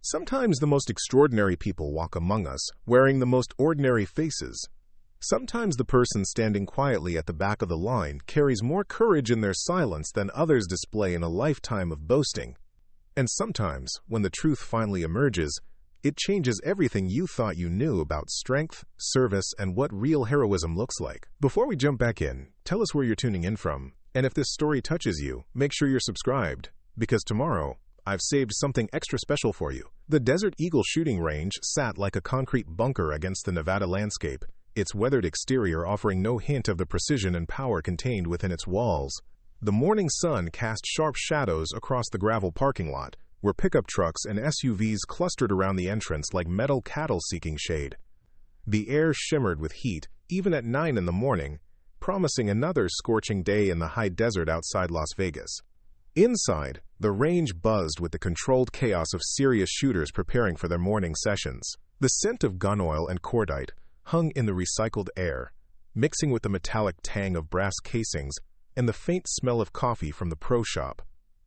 Sometimes the most extraordinary people walk among us, wearing the most ordinary faces. Sometimes the person standing quietly at the back of the line carries more courage in their silence than others display in a lifetime of boasting. And sometimes, when the truth finally emerges, it changes everything you thought you knew about strength, service, and what real heroism looks like. Before we jump back in, tell us where you're tuning in from, and if this story touches you, make sure you're subscribed, because tomorrow, I've saved something extra special for you. The Desert Eagle shooting range sat like a concrete bunker against the Nevada landscape, its weathered exterior offering no hint of the precision and power contained within its walls. The morning sun cast sharp shadows across the gravel parking lot, where pickup trucks and SUVs clustered around the entrance like metal cattle seeking shade. The air shimmered with heat, even at 9 in the morning, promising another scorching day in the high desert outside Las Vegas. Inside, the range buzzed with the controlled chaos of serious shooters preparing for their morning sessions. The scent of gun oil and cordite hung in the recycled air, mixing with the metallic tang of brass casings and the faint smell of coffee from the pro shop.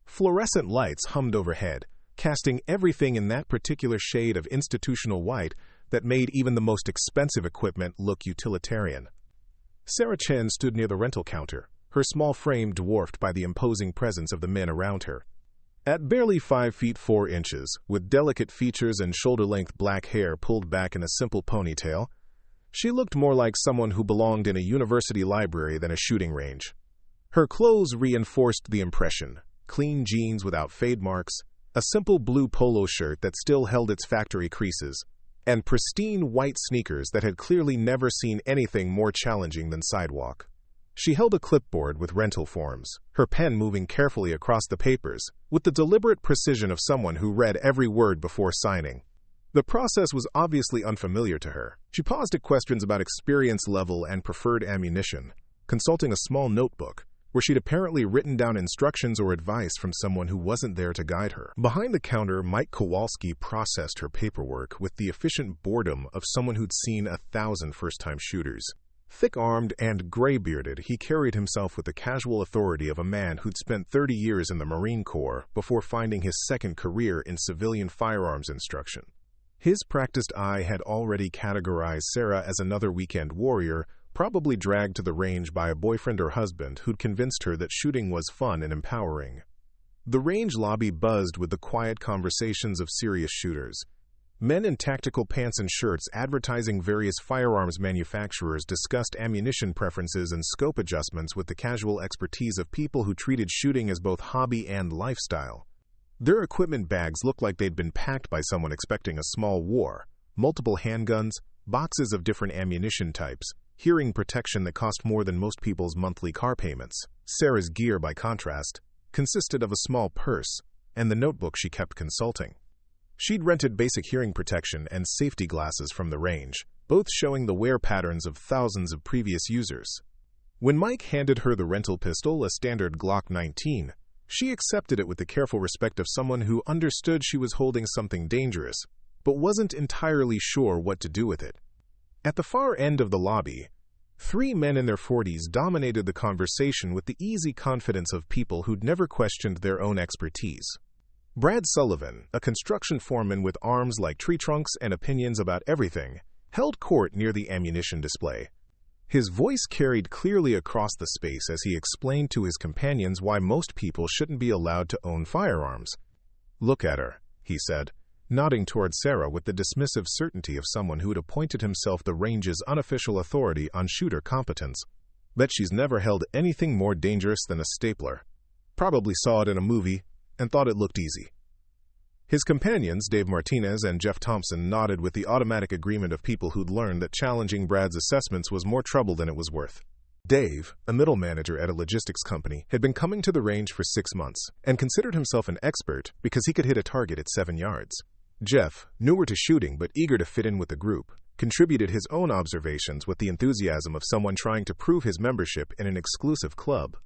Fluorescent lights hummed overhead, casting everything in that particular shade of institutional white that made even the most expensive equipment look utilitarian. Sarah Chen stood near the rental counter, her small frame dwarfed by the imposing presence of the men around her. At barely 5 feet 4 inches, with delicate features and shoulder-length black hair pulled back in a simple ponytail, she looked more like someone who belonged in a university library than a shooting range. Her clothes reinforced the impression: clean jeans without fade marks, a simple blue polo shirt that still held its factory creases, and pristine white sneakers that had clearly never seen anything more challenging than sidewalk. She held a clipboard with rental forms, her pen moving carefully across the papers, with the deliberate precision of someone who read every word before signing. The process was obviously unfamiliar to her. She paused at questions about experience level and preferred ammunition, consulting a small notebook, where she'd apparently written down instructions or advice from someone who wasn't there to guide her. Behind the counter, Kowalski processed her paperwork with the efficient boredom of someone who'd seen 1,000 first-time shooters. Thick-armed and gray-bearded, he carried himself with the casual authority of a man who'd spent 30 years in the Marine Corps before finding his second career in civilian firearms instruction. His practiced eye had already categorized Sarah as another weekend warrior, probably dragged to the range by a boyfriend or husband who'd convinced her that shooting was fun and empowering. The range lobby buzzed with the quiet conversations of serious shooters. Men in tactical pants and shirts advertising various firearms manufacturers discussed ammunition preferences and scope adjustments with the casual expertise of people who treated shooting as both hobby and lifestyle. Their equipment bags looked like they'd been packed by someone expecting a small war: multiple handguns, boxes of different ammunition types, hearing protection that cost more than most people's monthly car payments. Sarah's gear, by contrast, consisted of a small purse and the notebook she kept consulting. She'd rented basic hearing protection and safety glasses from the range, both showing the wear patterns of thousands of previous users. When Mike handed her the rental pistol, a standard Glock 19, she accepted it with the careful respect of someone who understood she was holding something dangerous, but wasn't entirely sure what to do with it. At the far end of the lobby, 3 men in their 40s dominated the conversation with the easy confidence of people who'd never questioned their own expertise. Brad Sullivan, a construction foreman with arms like tree trunks and opinions about everything, held court near the ammunition display. His voice carried clearly across the space as he explained to his companions why most people shouldn't be allowed to own firearms. "Look at her," he said, nodding toward Sarah with the dismissive certainty of someone who'd appointed himself the range's unofficial authority on shooter competence. "Bet she's never held anything more dangerous than a stapler. Probably saw it in a movie and thought it looked easy." His companions, Dave Martinez and Jeff Thompson, nodded with the automatic agreement of people who'd learned that challenging Brad's assessments was more trouble than it was worth. Dave, a middle manager at a logistics company, had been coming to the range for 6 months and considered himself an expert because he could hit a target at 7 yards. Jeff, newer to shooting but eager to fit in with the group, contributed his own observations with the enthusiasm of someone trying to prove his membership in an exclusive club.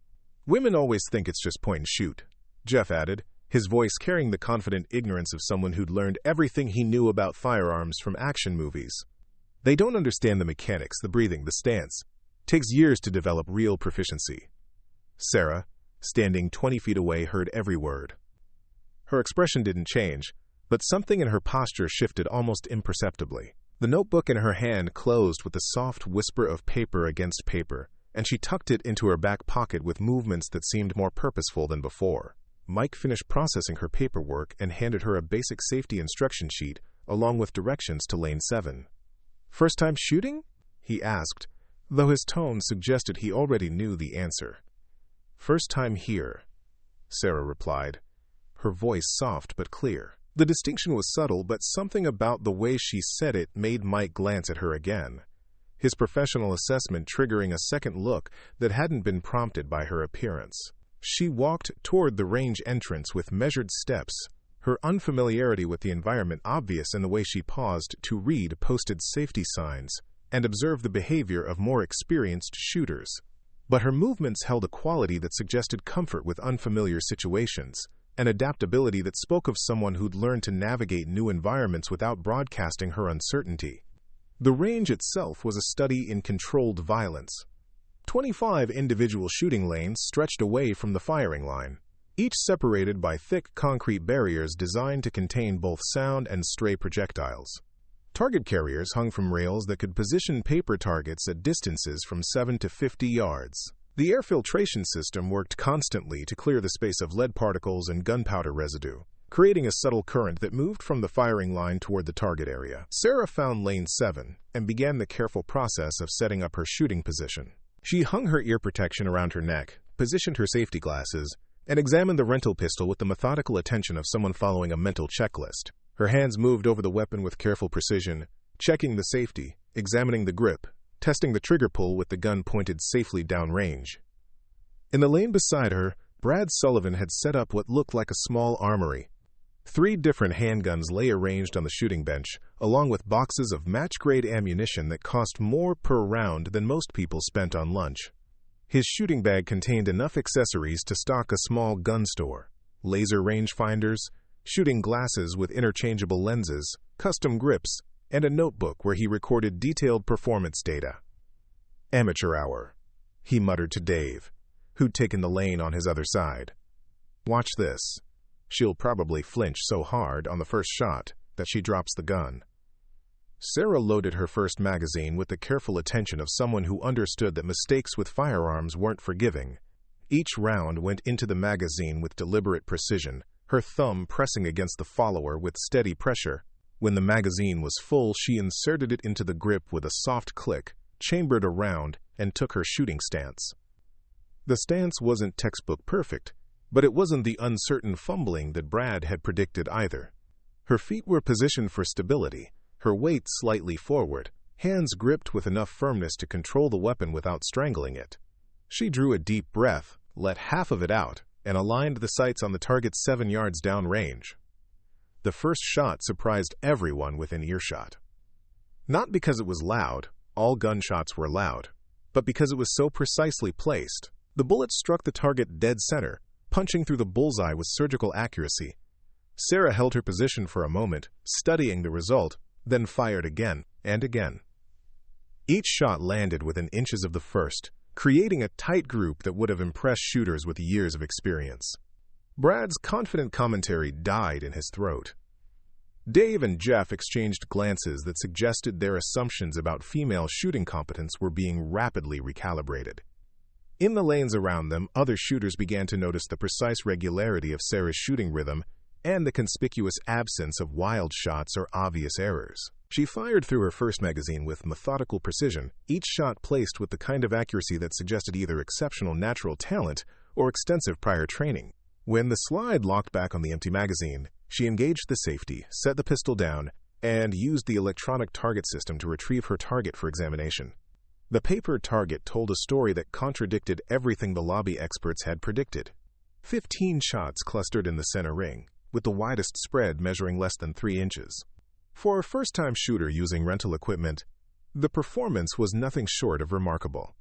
"Women always think it's just point and shoot," Jeff added, his voice carrying the confident ignorance of someone who'd learned everything he knew about firearms from action movies. "They don't understand the mechanics, the breathing, the stance. Takes years to develop real proficiency." Sarah, standing 20 feet away, heard every word. Her expression didn't change, But something in her posture shifted almost imperceptibly. The notebook in her hand closed with the soft whisper of paper against paper, and she tucked it into her back pocket with movements that seemed more purposeful than before. Mike finished processing her paperwork and handed her a basic safety instruction sheet, along with directions to Lane 7. "First time shooting?" he asked, though his tone suggested he already knew the answer. "First time here," Sarah replied, her voice soft but clear. The distinction was subtle, but something about the way she said it made Mike glance at her again, his professional assessment triggering a second look that hadn't been prompted by her appearance. She walked toward the range entrance with measured steps, her unfamiliarity with the environment obvious in the way she paused to read posted safety signs and observe the behavior of more experienced shooters. But her movements held a quality that suggested comfort with unfamiliar situations, an adaptability that spoke of someone who'd learned to navigate new environments without broadcasting her uncertainty. The range itself was a study in controlled violence. 25 individual shooting lanes stretched away from the firing line, each separated by thick concrete barriers designed to contain both sound and stray projectiles. Target carriers hung from rails that could position paper targets at distances from 7 to 50 yards. The air filtration system worked constantly to clear the space of lead particles and gunpowder residue, creating a subtle current that moved from the firing line toward the target area. Sarah found Lane 7 and began the careful process of setting up her shooting position. She hung her ear protection around her neck, positioned her safety glasses, and examined the rental pistol with the methodical attention of someone following a mental checklist. Her hands moved over the weapon with careful precision, checking the safety, examining the grip, testing the trigger pull with the gun pointed safely downrange. In the lane beside her, Brad Sullivan had set up what looked like a small armory. 3 different handguns lay arranged on the shooting bench, along with boxes of match-grade ammunition that cost more per round than most people spent on lunch. His shooting bag contained enough accessories to stock a small gun store: laser rangefinders, shooting glasses with interchangeable lenses, custom grips, and a notebook where he recorded detailed performance data. "Amateur hour," he muttered to Dave, who'd taken the lane on his other side. "Watch this. She'll probably flinch so hard on the first shot that she drops the gun." Sarah loaded her first magazine with the careful attention of someone who understood that mistakes with firearms weren't forgiving. Each round went into the magazine with deliberate precision, her thumb pressing against the follower with steady pressure. When the magazine was full, she inserted it into the grip with a soft click, chambered around, and took her shooting stance. The stance wasn't textbook perfect, but it wasn't the uncertain fumbling that Brad had predicted either. Her feet were positioned for stability, her weight slightly forward, hands gripped with enough firmness to control the weapon without strangling it. She drew a deep breath, let half of it out, and aligned the sights on the target 7 yards downrange. The first shot surprised everyone within earshot. Not because it was loud, all gunshots were loud, but because it was so precisely placed. The bullet struck the target dead center, punching through the bullseye with surgical accuracy. Sarah held her position for a moment, studying the result, then fired again and again. Each shot landed within inches of the first, creating a tight group that would have impressed shooters with years of experience. Brad's confident commentary died in his throat. Dave and Jeff exchanged glances that suggested their assumptions about female shooting competence were being rapidly recalibrated. In the lanes around them, other shooters began to notice the precise regularity of Sarah's shooting rhythm and the conspicuous absence of wild shots or obvious errors. She fired through her first magazine with methodical precision, each shot placed with the kind of accuracy that suggested either exceptional natural talent or extensive prior training. When the slide locked back on the empty magazine, she engaged the safety, set the pistol down, and used the electronic target system to retrieve her target for examination. The paper target told a story that contradicted everything the lobby experts had predicted. 15 shots clustered in the center ring, with the widest spread measuring less than 3 inches. For a first-time shooter using rental equipment, the performance was nothing short of remarkable.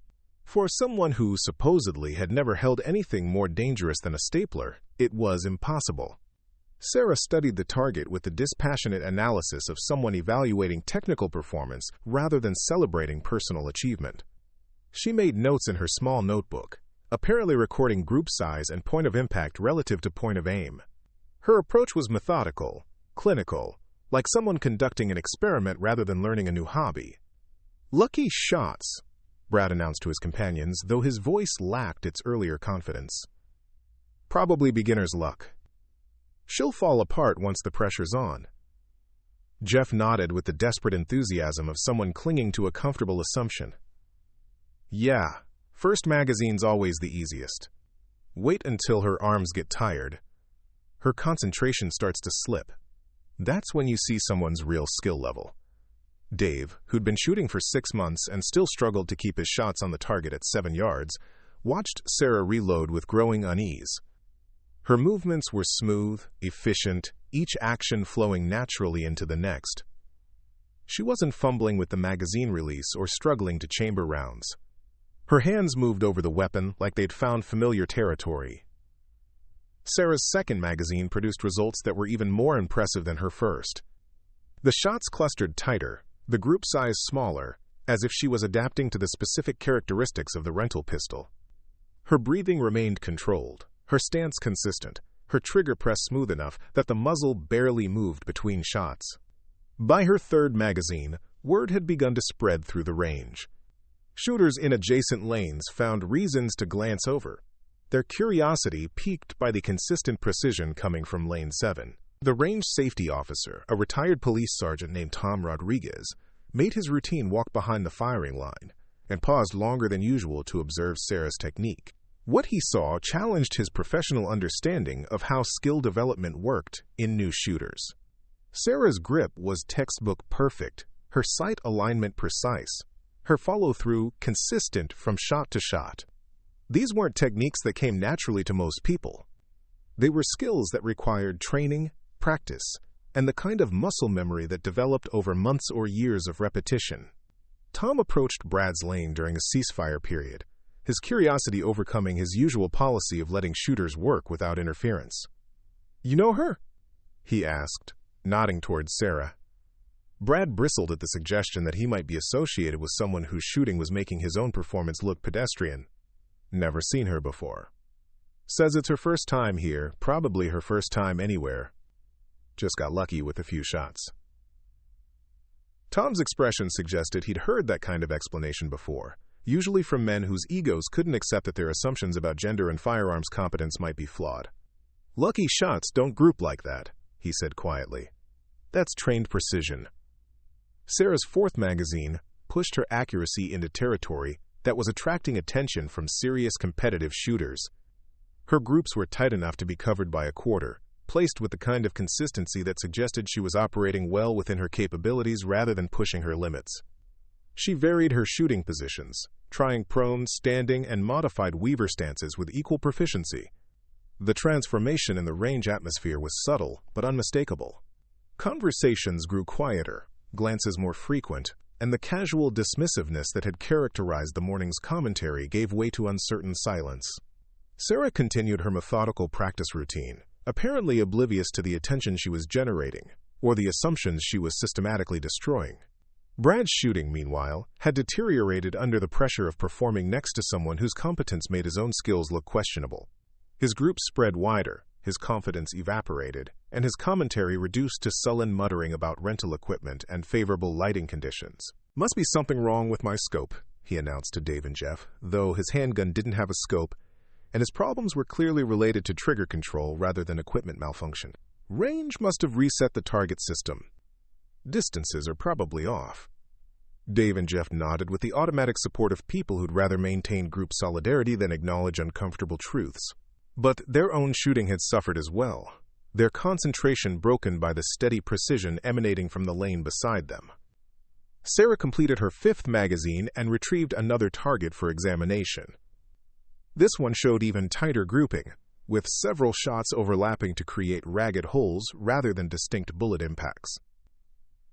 For someone who supposedly had never held anything more dangerous than a stapler, it was impossible. Sarah studied the target with the dispassionate analysis of someone evaluating technical performance rather than celebrating personal achievement. She made notes in her small notebook, apparently recording group size and point of impact relative to point of aim. Her approach was methodical, clinical, like someone conducting an experiment rather than learning a new hobby. "Lucky shots," Brad announced to his companions, though his voice lacked its earlier confidence. "Probably beginner's luck. She'll fall apart once the pressure's on." Jeff nodded with the desperate enthusiasm of someone clinging to a comfortable assumption. "Yeah, first magazine's always the easiest. Wait until her arms get tired. Her concentration starts to slip. That's when you see someone's real skill level." Dave, who'd been shooting for 6 months and still struggled to keep his shots on the target at 7 yards, watched Sarah reload with growing unease. Her movements were smooth, efficient, each action flowing naturally into the next. She wasn't fumbling with the magazine release or struggling to chamber rounds. Her hands moved over the weapon like they'd found familiar territory. Sarah's second magazine produced results that were even more impressive than her first. The shots clustered tighter, the group size smaller, as if she was adapting to the specific characteristics of the rental pistol. Her breathing remained controlled, her stance consistent, her trigger press smooth enough that the muzzle barely moved between shots. By her third magazine, word had begun to spread through the range. Shooters in adjacent lanes found reasons to glance over, their curiosity piqued by the consistent precision coming from Lane 7. The range safety officer, a retired police sergeant named Tom Rodriguez, made his routine walk behind the firing line and paused longer than usual to observe Sarah's technique. What he saw challenged his professional understanding of how skill development worked in new shooters. Sarah's grip was textbook perfect, her sight alignment precise, her follow-through consistent from shot to shot. These weren't techniques that came naturally to most people. They were skills that required training, practice, and the kind of muscle memory that developed over months or years of repetition. Tom approached Brad's lane during a ceasefire period, his curiosity overcoming his usual policy of letting shooters work without interference. "You know her?" he asked, nodding towards Sarah. Brad bristled at the suggestion that he might be associated with someone whose shooting was making his own performance look pedestrian. "Never seen her before. Says it's her first time here, probably her first time anywhere. Just got lucky with a few shots." Tom's expression suggested he'd heard that kind of explanation before, usually from men whose egos couldn't accept that their assumptions about gender and firearms competence might be flawed. "Lucky shots don't group like that," he said quietly. "That's trained precision." Sarah's fourth magazine pushed her accuracy into territory that was attracting attention from serious competitive shooters. Her groups were tight enough to be covered by a quarter, placed with the kind of consistency that suggested she was operating well within her capabilities rather than pushing her limits. She varied her shooting positions, trying prone, standing, and modified weaver stances with equal proficiency. The transformation in the range atmosphere was subtle but unmistakable. Conversations grew quieter, glances more frequent, and the casual dismissiveness that had characterized the morning's commentary gave way to uncertain silence. Sarah continued her methodical practice routine, apparently oblivious to the attention she was generating, or the assumptions she was systematically destroying. Brad's shooting, meanwhile, had deteriorated under the pressure of performing next to someone whose competence made his own skills look questionable. His group spread wider, his confidence evaporated, and his commentary reduced to sullen muttering about rental equipment and favorable lighting conditions. "Must be something wrong with my scope," he announced to Dave and Jeff, though his handgun didn't have a scope, and his problems were clearly related to trigger control rather than equipment malfunction. "Range must have reset the target system. Distances are probably off." Dave and Jeff nodded with the automatic support of people who'd rather maintain group solidarity than acknowledge uncomfortable truths. But their own shooting had suffered as well, their concentration broken by the steady precision emanating from the lane beside them. Sarah completed her fifth magazine and retrieved another target for examination. This one showed even tighter grouping, with several shots overlapping to create ragged holes rather than distinct bullet impacts.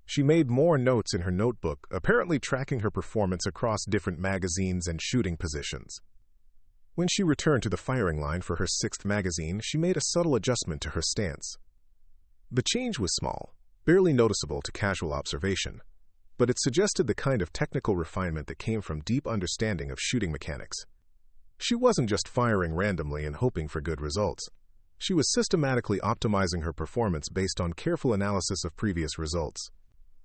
She made more notes in her notebook, apparently tracking her performance across different magazines and shooting positions. When she returned to the firing line for her sixth magazine, she made a subtle adjustment to her stance. The change was small, barely noticeable to casual observation, but it suggested the kind of technical refinement that came from deep understanding of shooting mechanics. She wasn't just firing randomly and hoping for good results. She was systematically optimizing her performance based on careful analysis of previous results.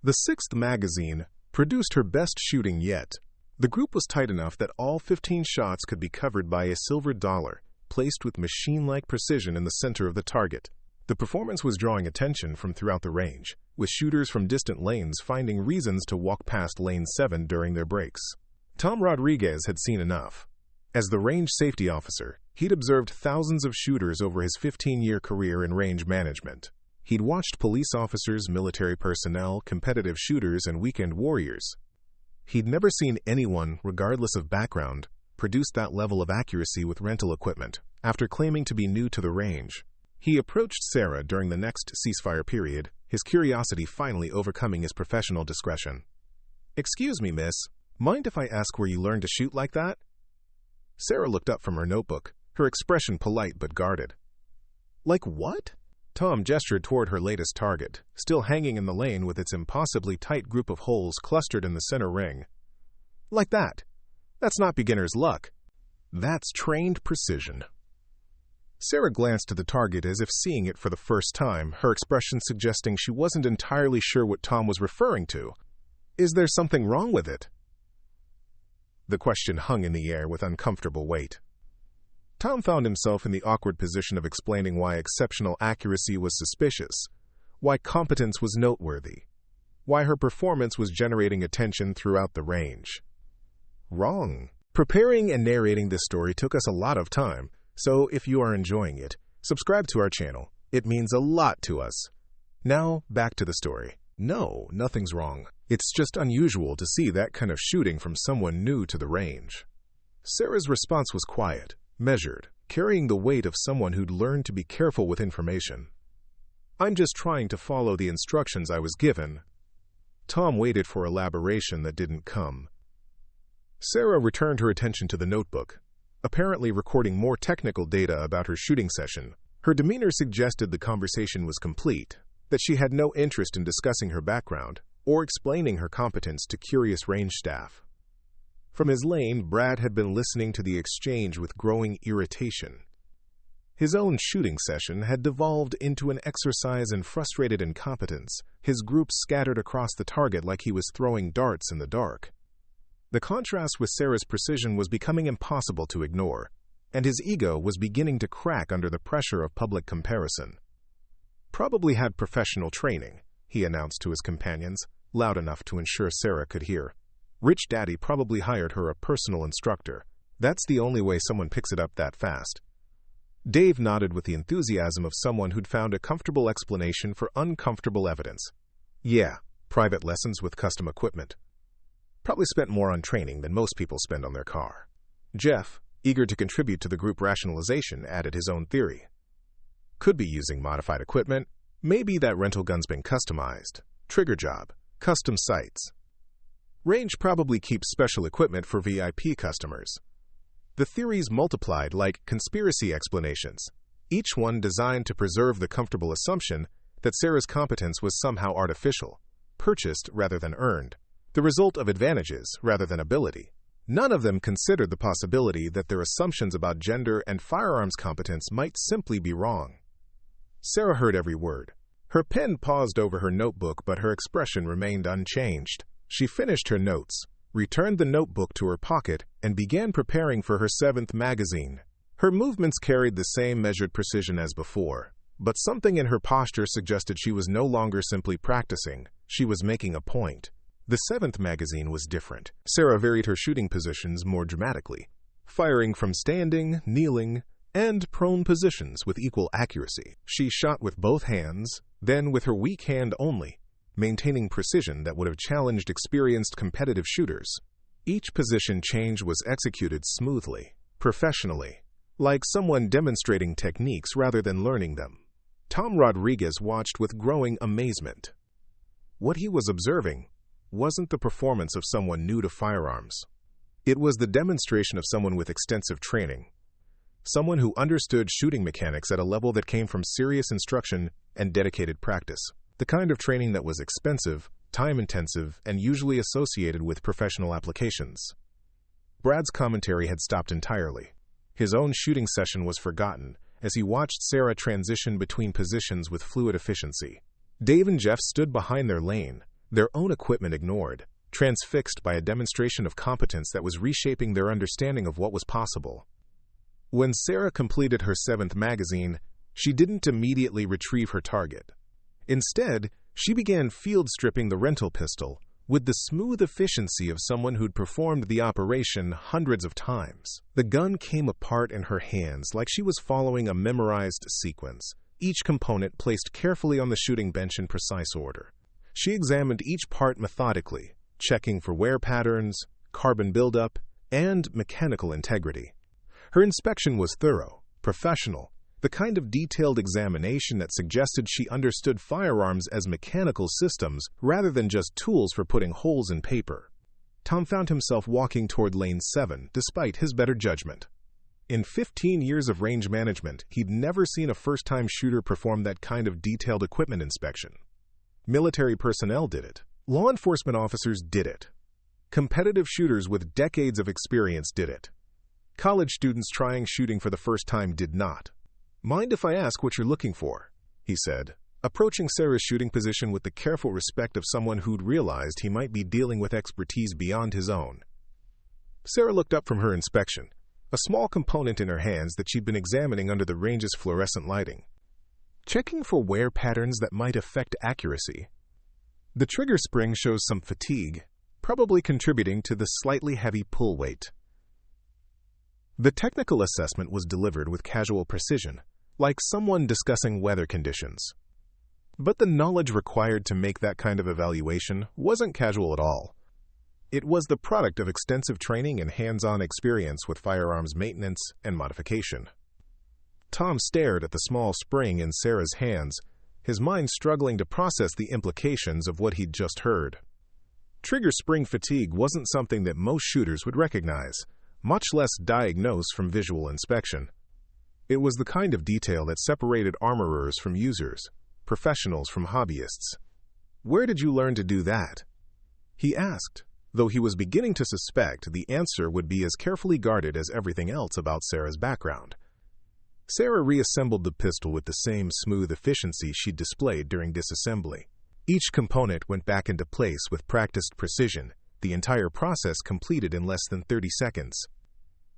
The sixth magazine produced her best shooting yet. The group was tight enough that all 15 shots could be covered by a silver dollar, placed with machine-like precision in the center of the target. The performance was drawing attention from throughout the range, with shooters from distant lanes finding reasons to walk past Lane 7 during their breaks. Tom Rodriguez had seen enough. As the range safety officer, he'd observed thousands of shooters over his 15-year career in range management. He'd watched police officers, military personnel, competitive shooters, and weekend warriors. He'd never seen anyone, regardless of background, produce that level of accuracy with rental equipment, after claiming to be new to the range. He approached Sarah during the next ceasefire period, his curiosity finally overcoming his professional discretion. "Excuse me, miss. Mind if I ask where you learned to shoot like that?" Sarah looked up from her notebook, her expression polite but guarded. "Like what?" Tom gestured toward her latest target, still hanging in the lane with its impossibly tight group of holes clustered in the center ring. "Like that. That's not beginner's luck. That's trained precision." Sarah glanced at the target as if seeing it for the first time, her expression suggesting she wasn't entirely sure what Tom was referring to. "Is there something wrong with it?" The question hung in the air with uncomfortable weight. Tom found himself in the awkward position of explaining why exceptional accuracy was suspicious, why competence was noteworthy, why her performance was generating attention throughout the range. Wrong. Preparing and narrating this story took us a lot of time, so if you are enjoying it, subscribe to our channel. It means a lot to us. Now, back to the story. No, nothing's wrong. It's just unusual to see that kind of shooting from someone new to the range. Sarah's response was quiet, measured, carrying the weight of someone who'd learned to be careful with information. "I'm just trying to follow the instructions I was given." Tom waited for elaboration that didn't come. Sarah returned her attention to the notebook, apparently recording more technical data about her shooting session. Her demeanor suggested the conversation was complete, that she had no interest in discussing her background or explaining her competence to curious range staff. From his lane, Brad had been listening to the exchange with growing irritation. His own shooting session had devolved into an exercise in frustrated incompetence, his group scattered across the target like he was throwing darts in the dark. The contrast with Sarah's precision was becoming impossible to ignore, and his ego was beginning to crack under the pressure of public comparison. "Probably had professional training," he announced to his companions, loud enough to ensure Sarah could hear. "Rich Daddy probably hired her a personal instructor. That's the only way someone picks it up that fast." Dave nodded with the enthusiasm of someone who'd found a comfortable explanation for uncomfortable evidence. "Yeah, private lessons with custom equipment. Probably spent more on training than most people spend on their car." Jeff, eager to contribute to the group rationalization, added his own theory. "Could be using modified equipment. Maybe that rental gun's been customized. Trigger job. Custom sights. Range probably keeps special equipment for VIP customers." The theories multiplied like conspiracy explanations, each one designed to preserve the comfortable assumption that Sarah's competence was somehow artificial, purchased rather than earned, the result of advantages rather than ability. None of them considered the possibility that their assumptions about gender and firearms competence might simply be wrong. Sarah heard every word. Her pen paused over her notebook, but her expression remained unchanged. She finished her notes, returned the notebook to her pocket, and began preparing for her 7th magazine. Her movements carried the same measured precision as before, but something in her posture suggested she was no longer simply practicing, she was making a point. The 7th magazine was different. Sarah varied her shooting positions more dramatically, firing from standing, kneeling, and prone positions with equal accuracy. She shot with both hands, then with her weak hand only, maintaining precision that would have challenged experienced competitive shooters. Each position change was executed smoothly, professionally, like someone demonstrating techniques rather than learning them. Tom Rodriguez watched with growing amazement. What he was observing wasn't the performance of someone new to firearms. It was the demonstration of someone with extensive training, someone who understood shooting mechanics at a level that came from serious instruction and dedicated practice. The kind of training that was expensive, time-intensive, and usually associated with professional applications. Brad's commentary had stopped entirely. His own shooting session was forgotten, as he watched Sarah transition between positions with fluid efficiency. Dave and Jeff stood behind their lane, their own equipment ignored, transfixed by a demonstration of competence that was reshaping their understanding of what was possible. When Sarah completed her 7th magazine, she didn't immediately retrieve her target. Instead, she began field stripping the rental pistol with the smooth efficiency of someone who'd performed the operation hundreds of times. The gun came apart in her hands like she was following a memorized sequence, each component placed carefully on the shooting bench in precise order. She examined each part methodically, checking for wear patterns, carbon buildup, and mechanical integrity. Her inspection was thorough, professional, the kind of detailed examination that suggested she understood firearms as mechanical systems rather than just tools for putting holes in paper. Tom found himself walking toward Lane 7 despite his better judgment. In 15 years of range management, he'd never seen a first-time shooter perform that kind of detailed equipment inspection. Military personnel did it. Law enforcement officers did it. Competitive shooters with decades of experience did it. College students trying shooting for the first time did not. "Mind if I ask what you're looking for?" he said, approaching Sarah's shooting position with the careful respect of someone who'd realized he might be dealing with expertise beyond his own. Sarah looked up from her inspection, a small component in her hands that she'd been examining under the range's fluorescent lighting. Checking for wear patterns that might affect accuracy. The trigger spring shows some fatigue, probably contributing to the slightly heavy pull weight. The technical assessment was delivered with casual precision, like someone discussing weather conditions. But the knowledge required to make that kind of evaluation wasn't casual at all. It was the product of extensive training and hands-on experience with firearms maintenance and modification. Tom stared at the small spring in Sarah's hands, his mind struggling to process the implications of what he'd just heard. Trigger spring fatigue wasn't something that most shooters would recognize, much less diagnose from visual inspection. It was the kind of detail that separated armorers from users, professionals from hobbyists. "Where did you learn to do that?" he asked, though he was beginning to suspect the answer would be as carefully guarded as everything else about Sarah's background. Sarah reassembled the pistol with the same smooth efficiency she'd displayed during disassembly. Each component went back into place with practiced precision, the entire process completed in less than 30 seconds.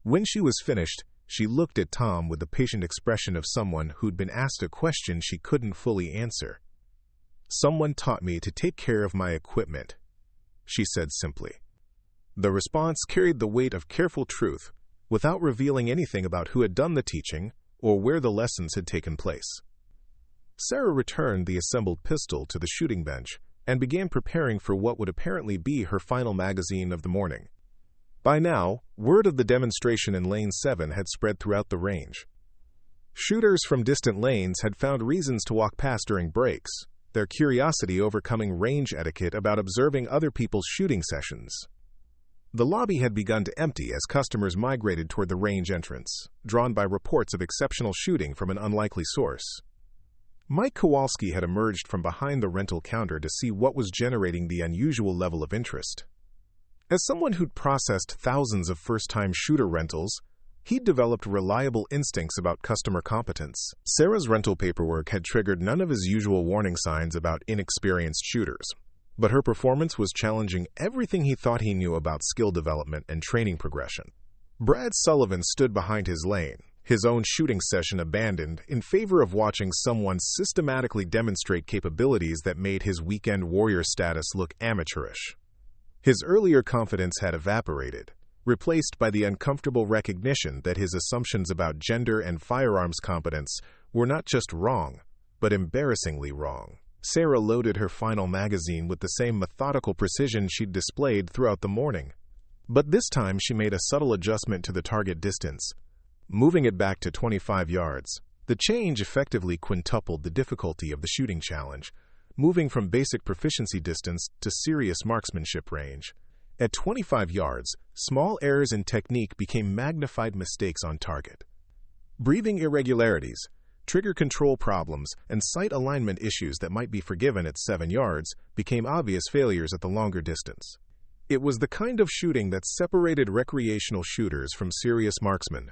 When she was finished, she looked at Tom with the patient expression of someone who'd been asked a question she couldn't fully answer. "Someone taught me to take care of my equipment," she said simply. The response carried the weight of careful truth, without revealing anything about who had done the teaching or where the lessons had taken place. Sarah returned the assembled pistol to the shooting bench and began preparing for what would apparently be her final magazine of the morning. By now, word of the demonstration in Lane 7 had spread throughout the range. Shooters from distant lanes had found reasons to walk past during breaks, their curiosity overcoming range etiquette about observing other people's shooting sessions. The lobby had begun to empty as customers migrated toward the range entrance, drawn by reports of exceptional shooting from an unlikely source. Mike Kowalski had emerged from behind the rental counter to see what was generating the unusual level of interest. As someone who'd processed thousands of first-time shooter rentals, he'd developed reliable instincts about customer competence. Sarah's rental paperwork had triggered none of his usual warning signs about inexperienced shooters, but her performance was challenging everything he thought he knew about skill development and training progression. Brad Sullivan stood behind his lane, his own shooting session abandoned in favor of watching someone systematically demonstrate capabilities that made his weekend warrior status look amateurish. His earlier confidence had evaporated, replaced by the uncomfortable recognition that his assumptions about gender and firearms competence were not just wrong, but embarrassingly wrong. Sarah loaded her final magazine with the same methodical precision she'd displayed throughout the morning. But this time she made a subtle adjustment to the target distance, moving it back to 25 yards. The change effectively quintupled the difficulty of the shooting challenge, moving from basic proficiency distance to serious marksmanship range. At 25 yards, small errors in technique became magnified mistakes on target. Breathing irregularities, trigger control problems, and sight alignment issues that might be forgiven at 7 yards became obvious failures at the longer distance. It was the kind of shooting that separated recreational shooters from serious marksmen.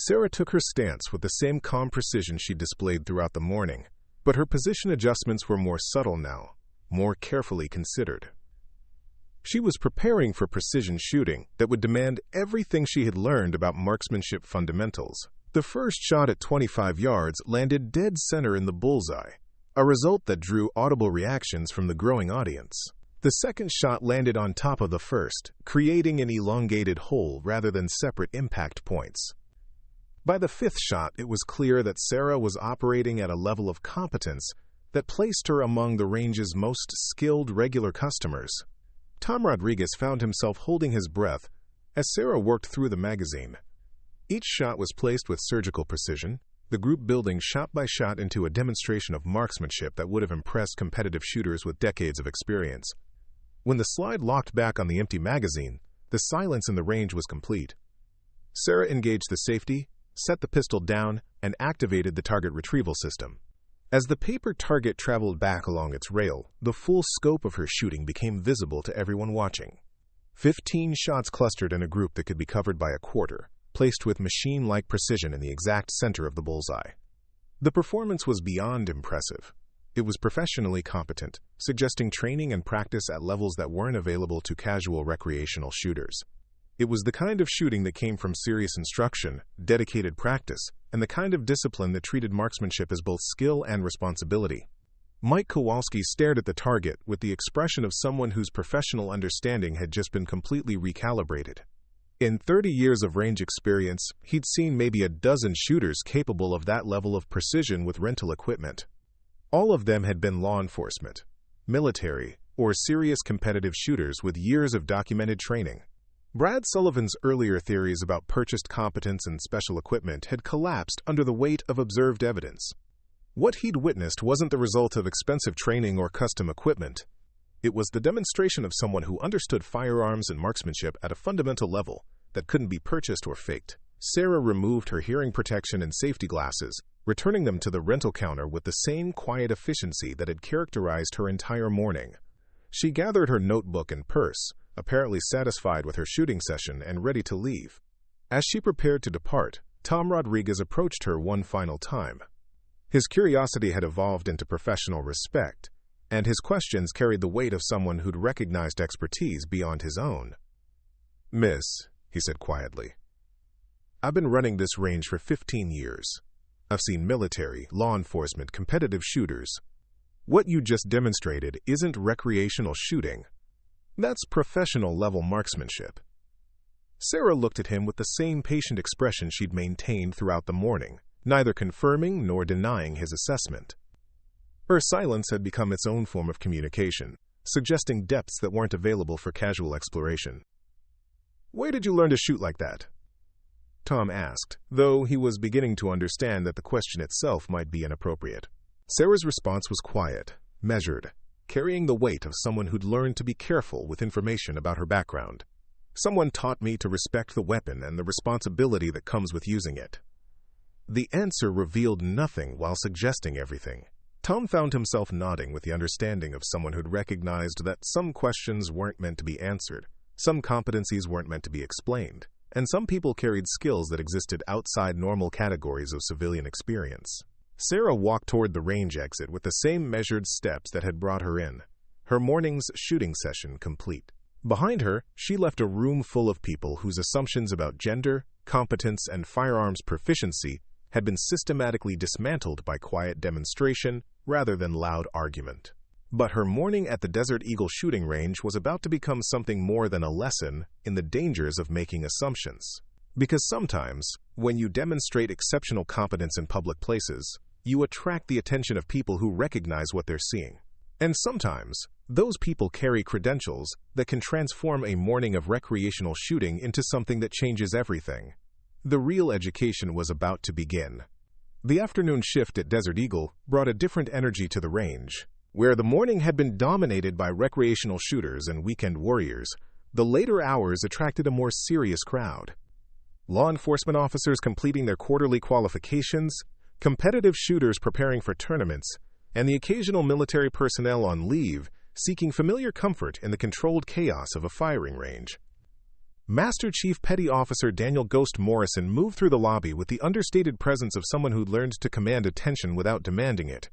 Sarah took her stance with the same calm precision she displayed throughout the morning, but her position adjustments were more subtle now, more carefully considered. She was preparing for precision shooting that would demand everything she had learned about marksmanship fundamentals. The first shot at 25 yards landed dead center in the bullseye, a result that drew audible reactions from the growing audience. The second shot landed on top of the first, creating an elongated hole rather than separate impact points. By the fifth shot, it was clear that Sarah was operating at a level of competence that placed her among the range's most skilled regular customers. Tom Rodriguez found himself holding his breath as Sarah worked through the magazine. Each shot was placed with surgical precision, the group building shot by shot into a demonstration of marksmanship that would have impressed competitive shooters with decades of experience. When the slide locked back on the empty magazine, the silence in the range was complete. Sarah engaged the safety, set the pistol down, and activated the target retrieval system. As the paper target traveled back along its rail, the full scope of her shooting became visible to everyone watching. 15 shots clustered in a group that could be covered by a quarter, placed with machine-like precision in the exact center of the bullseye. The performance was beyond impressive. It was professionally competent, suggesting training and practice at levels that weren't available to casual recreational shooters. It was the kind of shooting that came from serious instruction, dedicated practice, and the kind of discipline that treated marksmanship as both skill and responsibility. Mike Kowalski stared at the target with the expression of someone whose professional understanding had just been completely recalibrated. In 30 years of range experience, he'd seen maybe a dozen shooters capable of that level of precision with rental equipment. All of them had been law enforcement, military, or serious competitive shooters with years of documented training. Brad Sullivan's earlier theories about purchased competence and special equipment had collapsed under the weight of observed evidence. What he'd witnessed wasn't the result of expensive training or custom equipment. It was the demonstration of someone who understood firearms and marksmanship at a fundamental level that couldn't be purchased or faked. Sarah removed her hearing protection and safety glasses, returning them to the rental counter with the same quiet efficiency that had characterized her entire morning. She gathered her notebook and purse, apparently satisfied with her shooting session and ready to leave. As she prepared to depart, Tom Rodriguez approached her one final time. His curiosity had evolved into professional respect, and his questions carried the weight of someone who'd recognized expertise beyond his own. "Miss," he said quietly, "I've been running this range for 15 years. I've seen military, law enforcement, competitive shooters. What you just demonstrated isn't recreational shooting. That's professional-level marksmanship." Sarah looked at him with the same patient expression she'd maintained throughout the morning, neither confirming nor denying his assessment. Her silence had become its own form of communication, suggesting depths that weren't available for casual exploration. "Where did you learn to shoot like that?" Tom asked, though he was beginning to understand that the question itself might be inappropriate. Sarah's response was quiet, measured, carrying the weight of someone who'd learned to be careful with information about her background. "Someone taught me to respect the weapon and the responsibility that comes with using it." The answer revealed nothing while suggesting everything. Tom found himself nodding with the understanding of someone who'd recognized that some questions weren't meant to be answered, some competencies weren't meant to be explained, and some people carried skills that existed outside normal categories of civilian experience. Sarah walked toward the range exit with the same measured steps that had brought her in, her morning's shooting session complete. Behind her, she left a room full of people whose assumptions about gender, competence, and firearms proficiency had been systematically dismantled by quiet demonstration rather than loud argument. But her morning at the Desert Eagle shooting range was about to become something more than a lesson in the dangers of making assumptions. Because sometimes, when you demonstrate exceptional competence in public places, you attract the attention of people who recognize what they're seeing. And sometimes, those people carry credentials that can transform a morning of recreational shooting into something that changes everything. The real education was about to begin. The afternoon shift at Desert Eagle brought a different energy to the range. Where the morning had been dominated by recreational shooters and weekend warriors, the later hours attracted a more serious crowd. Law enforcement officers completing their quarterly qualifications, competitive shooters preparing for tournaments, and the occasional military personnel on leave seeking familiar comfort in the controlled chaos of a firing range. Master Chief Petty Officer Daniel Ghost Morrison moved through the lobby with the understated presence of someone who'd learned to command attention without demanding it.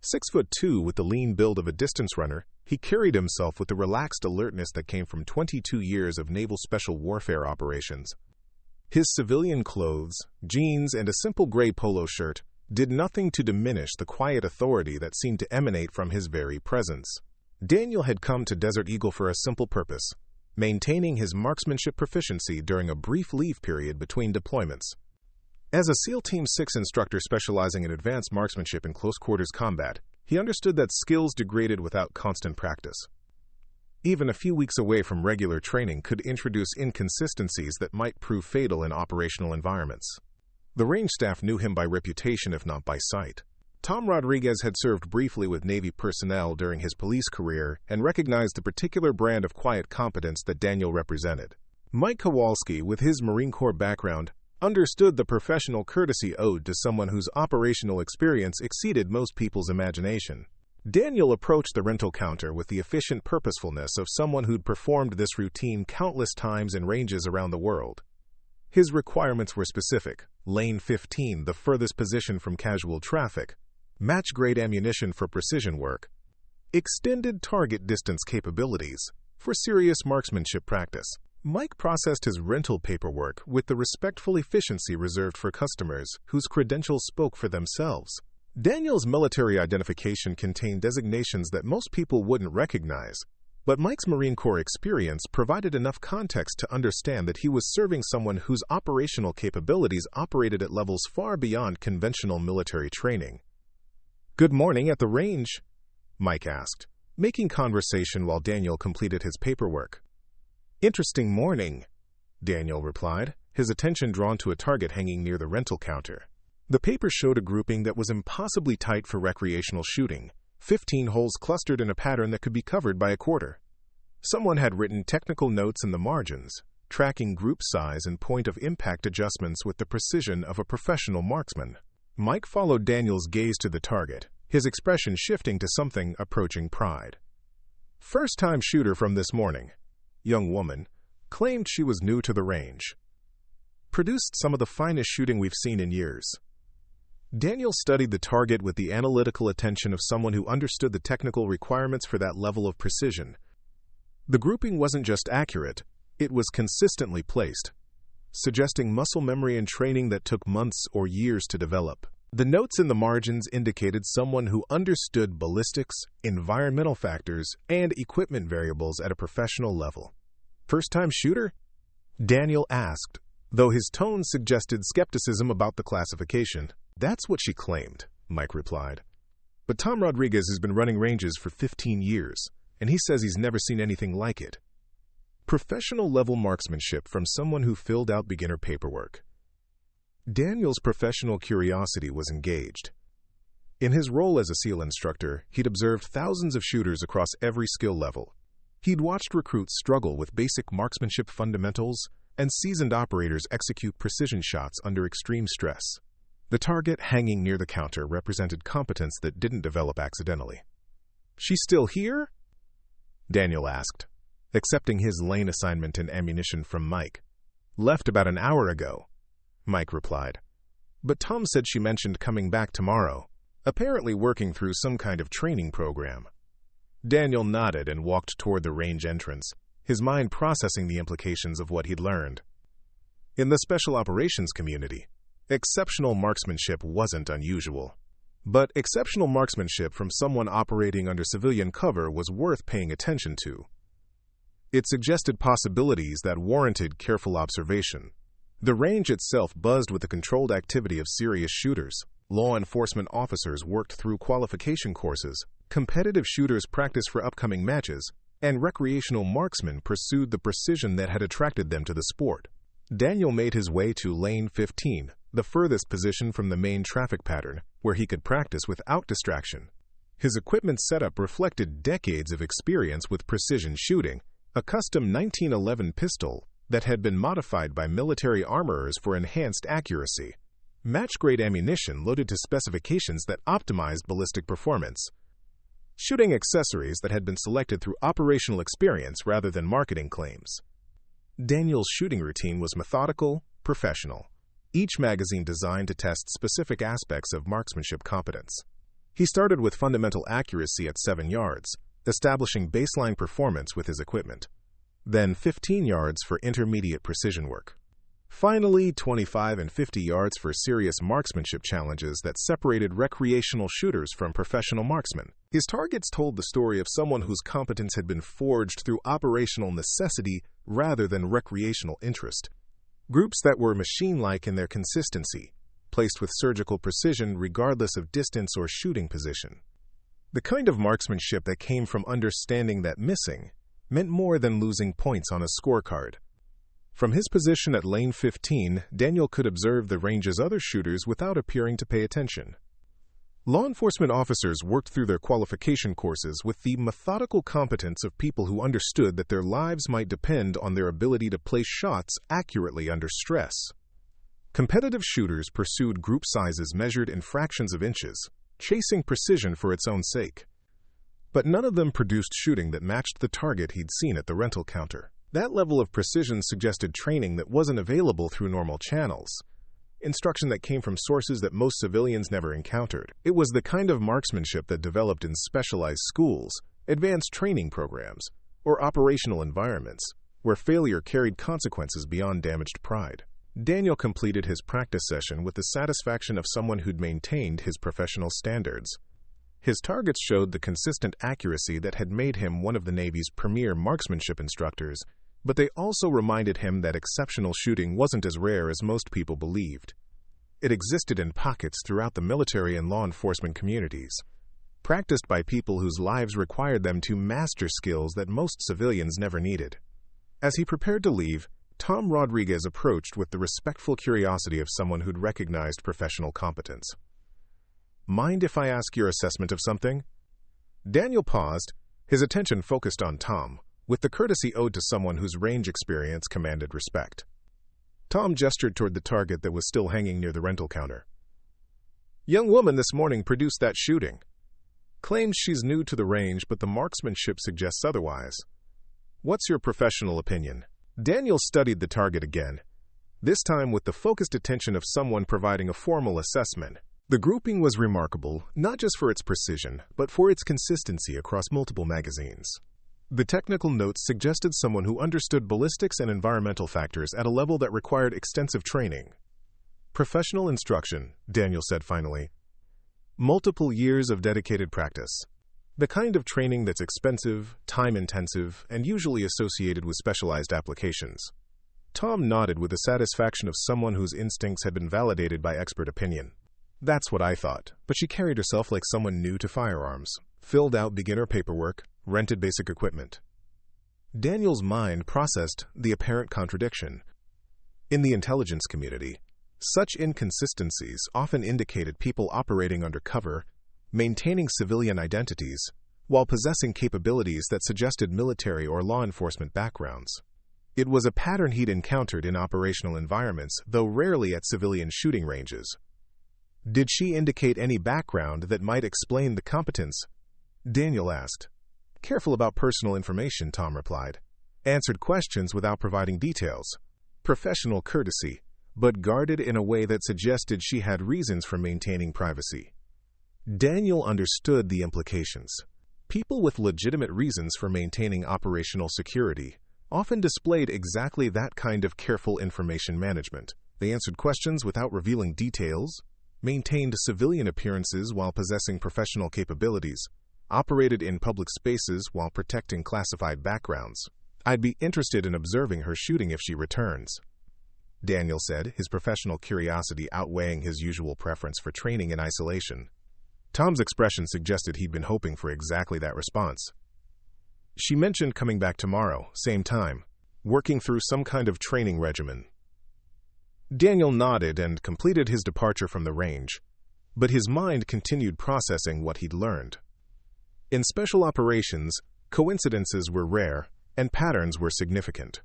6'2" with the lean build of a distance runner, he carried himself with the relaxed alertness that came from 22 years of naval special warfare operations. His civilian clothes, jeans, and a simple gray polo shirt did nothing to diminish the quiet authority that seemed to emanate from his very presence. Daniel had come to Desert Eagle for a simple purpose: maintaining his marksmanship proficiency during a brief leave period between deployments. As a SEAL Team 6 instructor specializing in advanced marksmanship in close-quarters combat, he understood that skills degraded without constant practice. Even a few weeks away from regular training could introduce inconsistencies that might prove fatal in operational environments. The range staff knew him by reputation if not by sight. Tom Rodriguez had served briefly with Navy personnel during his police career and recognized the particular brand of quiet competence that Daniel represented. Mike Kowalski, with his Marine Corps background, understood the professional courtesy owed to someone whose operational experience exceeded most people's imagination. Daniel approached the rental counter with the efficient purposefulness of someone who'd performed this routine countless times in ranges around the world. His requirements were specific: lane 15, the furthest position from casual traffic; match-grade ammunition for precision work; extended target distance capabilities for serious marksmanship practice. Mike processed his rental paperwork with the respectful efficiency reserved for customers whose credentials spoke for themselves. Daniel's military identification contained designations that most people wouldn't recognize, but Mike's Marine Corps experience provided enough context to understand that he was serving someone whose operational capabilities operated at levels far beyond conventional military training. "Good morning at the range," Mike asked, making conversation while Daniel completed his paperwork. "Interesting morning," Daniel replied, his attention drawn to a target hanging near the rental counter. The paper showed a grouping that was impossibly tight for recreational shooting, 15 holes clustered in a pattern that could be covered by a quarter. Someone had written technical notes in the margins, tracking group size and point of impact adjustments with the precision of a professional marksman. Mike followed Daniel's gaze to the target, his expression shifting to something approaching pride. "First-time shooter from this morning," young woman claimed she was new to the range. "Produced some of the finest shooting we've seen in years." Daniel studied the target with the analytical attention of someone who understood the technical requirements for that level of precision. The grouping wasn't just accurate, it was consistently placed, suggesting muscle memory and training that took months or years to develop. The notes in the margins indicated someone who understood ballistics, environmental factors, and equipment variables at a professional level. "First-time shooter?" Daniel asked, though his tone suggested skepticism about the classification. "That's what she claimed," Mike replied. "But Tom Rodriguez has been running ranges for 15 years, and he says he's never seen anything like it." Professional-level marksmanship from someone who filled out beginner paperwork. Daniel's professional curiosity was engaged. In his role as a SEAL instructor, he'd observed thousands of shooters across every skill level. He'd watched recruits struggle with basic marksmanship fundamentals and seasoned operators execute precision shots under extreme stress. The target hanging near the counter represented competence that didn't develop accidentally. "She's still here?" Daniel asked, accepting his lane assignment and ammunition from Mike. "Left about an hour ago," Mike replied. "But Tom said she mentioned coming back tomorrow, apparently working through some kind of training program." Daniel nodded and walked toward the range entrance, his mind processing the implications of what he'd learned. In the special operations community, exceptional marksmanship wasn't unusual. But exceptional marksmanship from someone operating under civilian cover was worth paying attention to. It suggested possibilities that warranted careful observation. The range itself buzzed with the controlled activity of serious shooters. Law enforcement officers worked through qualification courses, competitive shooters practiced for upcoming matches, and recreational marksmen pursued the precision that had attracted them to the sport. Daniel made his way to lane 15, the furthest position from the main traffic pattern, where he could practice without distraction. His equipment setup reflected decades of experience with precision shooting, a custom 1911 pistol that had been modified by military armorers for enhanced accuracy, match-grade ammunition loaded to specifications that optimized ballistic performance, shooting accessories that had been selected through operational experience rather than marketing claims. Daniel's shooting routine was methodical, professional, each magazine designed to test specific aspects of marksmanship competence. He started with fundamental accuracy at 7 yards, establishing baseline performance with his equipment. Then 15 yards for intermediate precision work. Finally, 25 and 50 yards for serious marksmanship challenges that separated recreational shooters from professional marksmen. His targets told the story of someone whose competence had been forged through operational necessity rather than recreational interest. Groups that were machine-like in their consistency, placed with surgical precision regardless of distance or shooting position. The kind of marksmanship that came from understanding that missing meant more than losing points on a scorecard. From his position at lane 15, Daniel could observe the range's other shooters without appearing to pay attention. Law enforcement officers worked through their qualification courses with the methodical competence of people who understood that their lives might depend on their ability to place shots accurately under stress. Competitive shooters pursued group sizes measured in fractions of inches, chasing precision for its own sake. But none of them produced shooting that matched the target he'd seen at the rental counter. That level of precision suggested training that wasn't available through normal channels, instruction that came from sources that most civilians never encountered. It was the kind of marksmanship that developed in specialized schools, advanced training programs, or operational environments, where failure carried consequences beyond damaged pride. Daniel completed his practice session with the satisfaction of someone who'd maintained his professional standards. His targets showed the consistent accuracy that had made him one of the Navy's premier marksmanship instructors, but they also reminded him that exceptional shooting wasn't as rare as most people believed. It existed in pockets throughout the military and law enforcement communities, practiced by people whose lives required them to master skills that most civilians never needed. As he prepared to leave, Tom Rodriguez approached with the respectful curiosity of someone who'd recognized professional competence. "Mind if I ask your assessment of something?" Daniel paused, his attention focused on Tom, with the courtesy owed to someone whose range experience commanded respect. Tom gestured toward the target that was still hanging near the rental counter. "Young woman this morning produced that shooting. Claims she's new to the range, but the marksmanship suggests otherwise. What's your professional opinion?" Daniel studied the target again, this time with the focused attention of someone providing a formal assessment. The grouping was remarkable, not just for its precision, but for its consistency across multiple magazines. The technical notes suggested someone who understood ballistics and environmental factors at a level that required extensive training. "Professional instruction," Daniel said finally. "Multiple years of dedicated practice. The kind of training that's expensive, time-intensive, and usually associated with specialized applications." Tom nodded with the satisfaction of someone whose instincts had been validated by expert opinion. "That's what I thought, but she carried herself like someone new to firearms, filled out beginner paperwork, rented basic equipment." Daniel's mind processed the apparent contradiction. In the intelligence community, such inconsistencies often indicated people operating under cover, maintaining civilian identities, while possessing capabilities that suggested military or law enforcement backgrounds. It was a pattern he'd encountered in operational environments, though rarely at civilian shooting ranges. "Did she indicate any background that might explain the competence?" Daniel asked. "Careful about personal information," Tom replied. "Answered questions without providing details. Professional courtesy, but guarded in a way that suggested she had reasons for maintaining privacy." Daniel understood the implications. People with legitimate reasons for maintaining operational security often displayed exactly that kind of careful information management. They answered questions without revealing details, maintained civilian appearances while possessing professional capabilities, operated in public spaces while protecting classified backgrounds. "I'd be interested in observing her shooting if she returns," Daniel said, his professional curiosity outweighing his usual preference for training in isolation. Tom's expression suggested he'd been hoping for exactly that response. "She mentioned coming back tomorrow, same time, working through some kind of training regimen." Daniel nodded and completed his departure from the range, but his mind continued processing what he'd learned. In special operations, coincidences were rare and patterns were significant.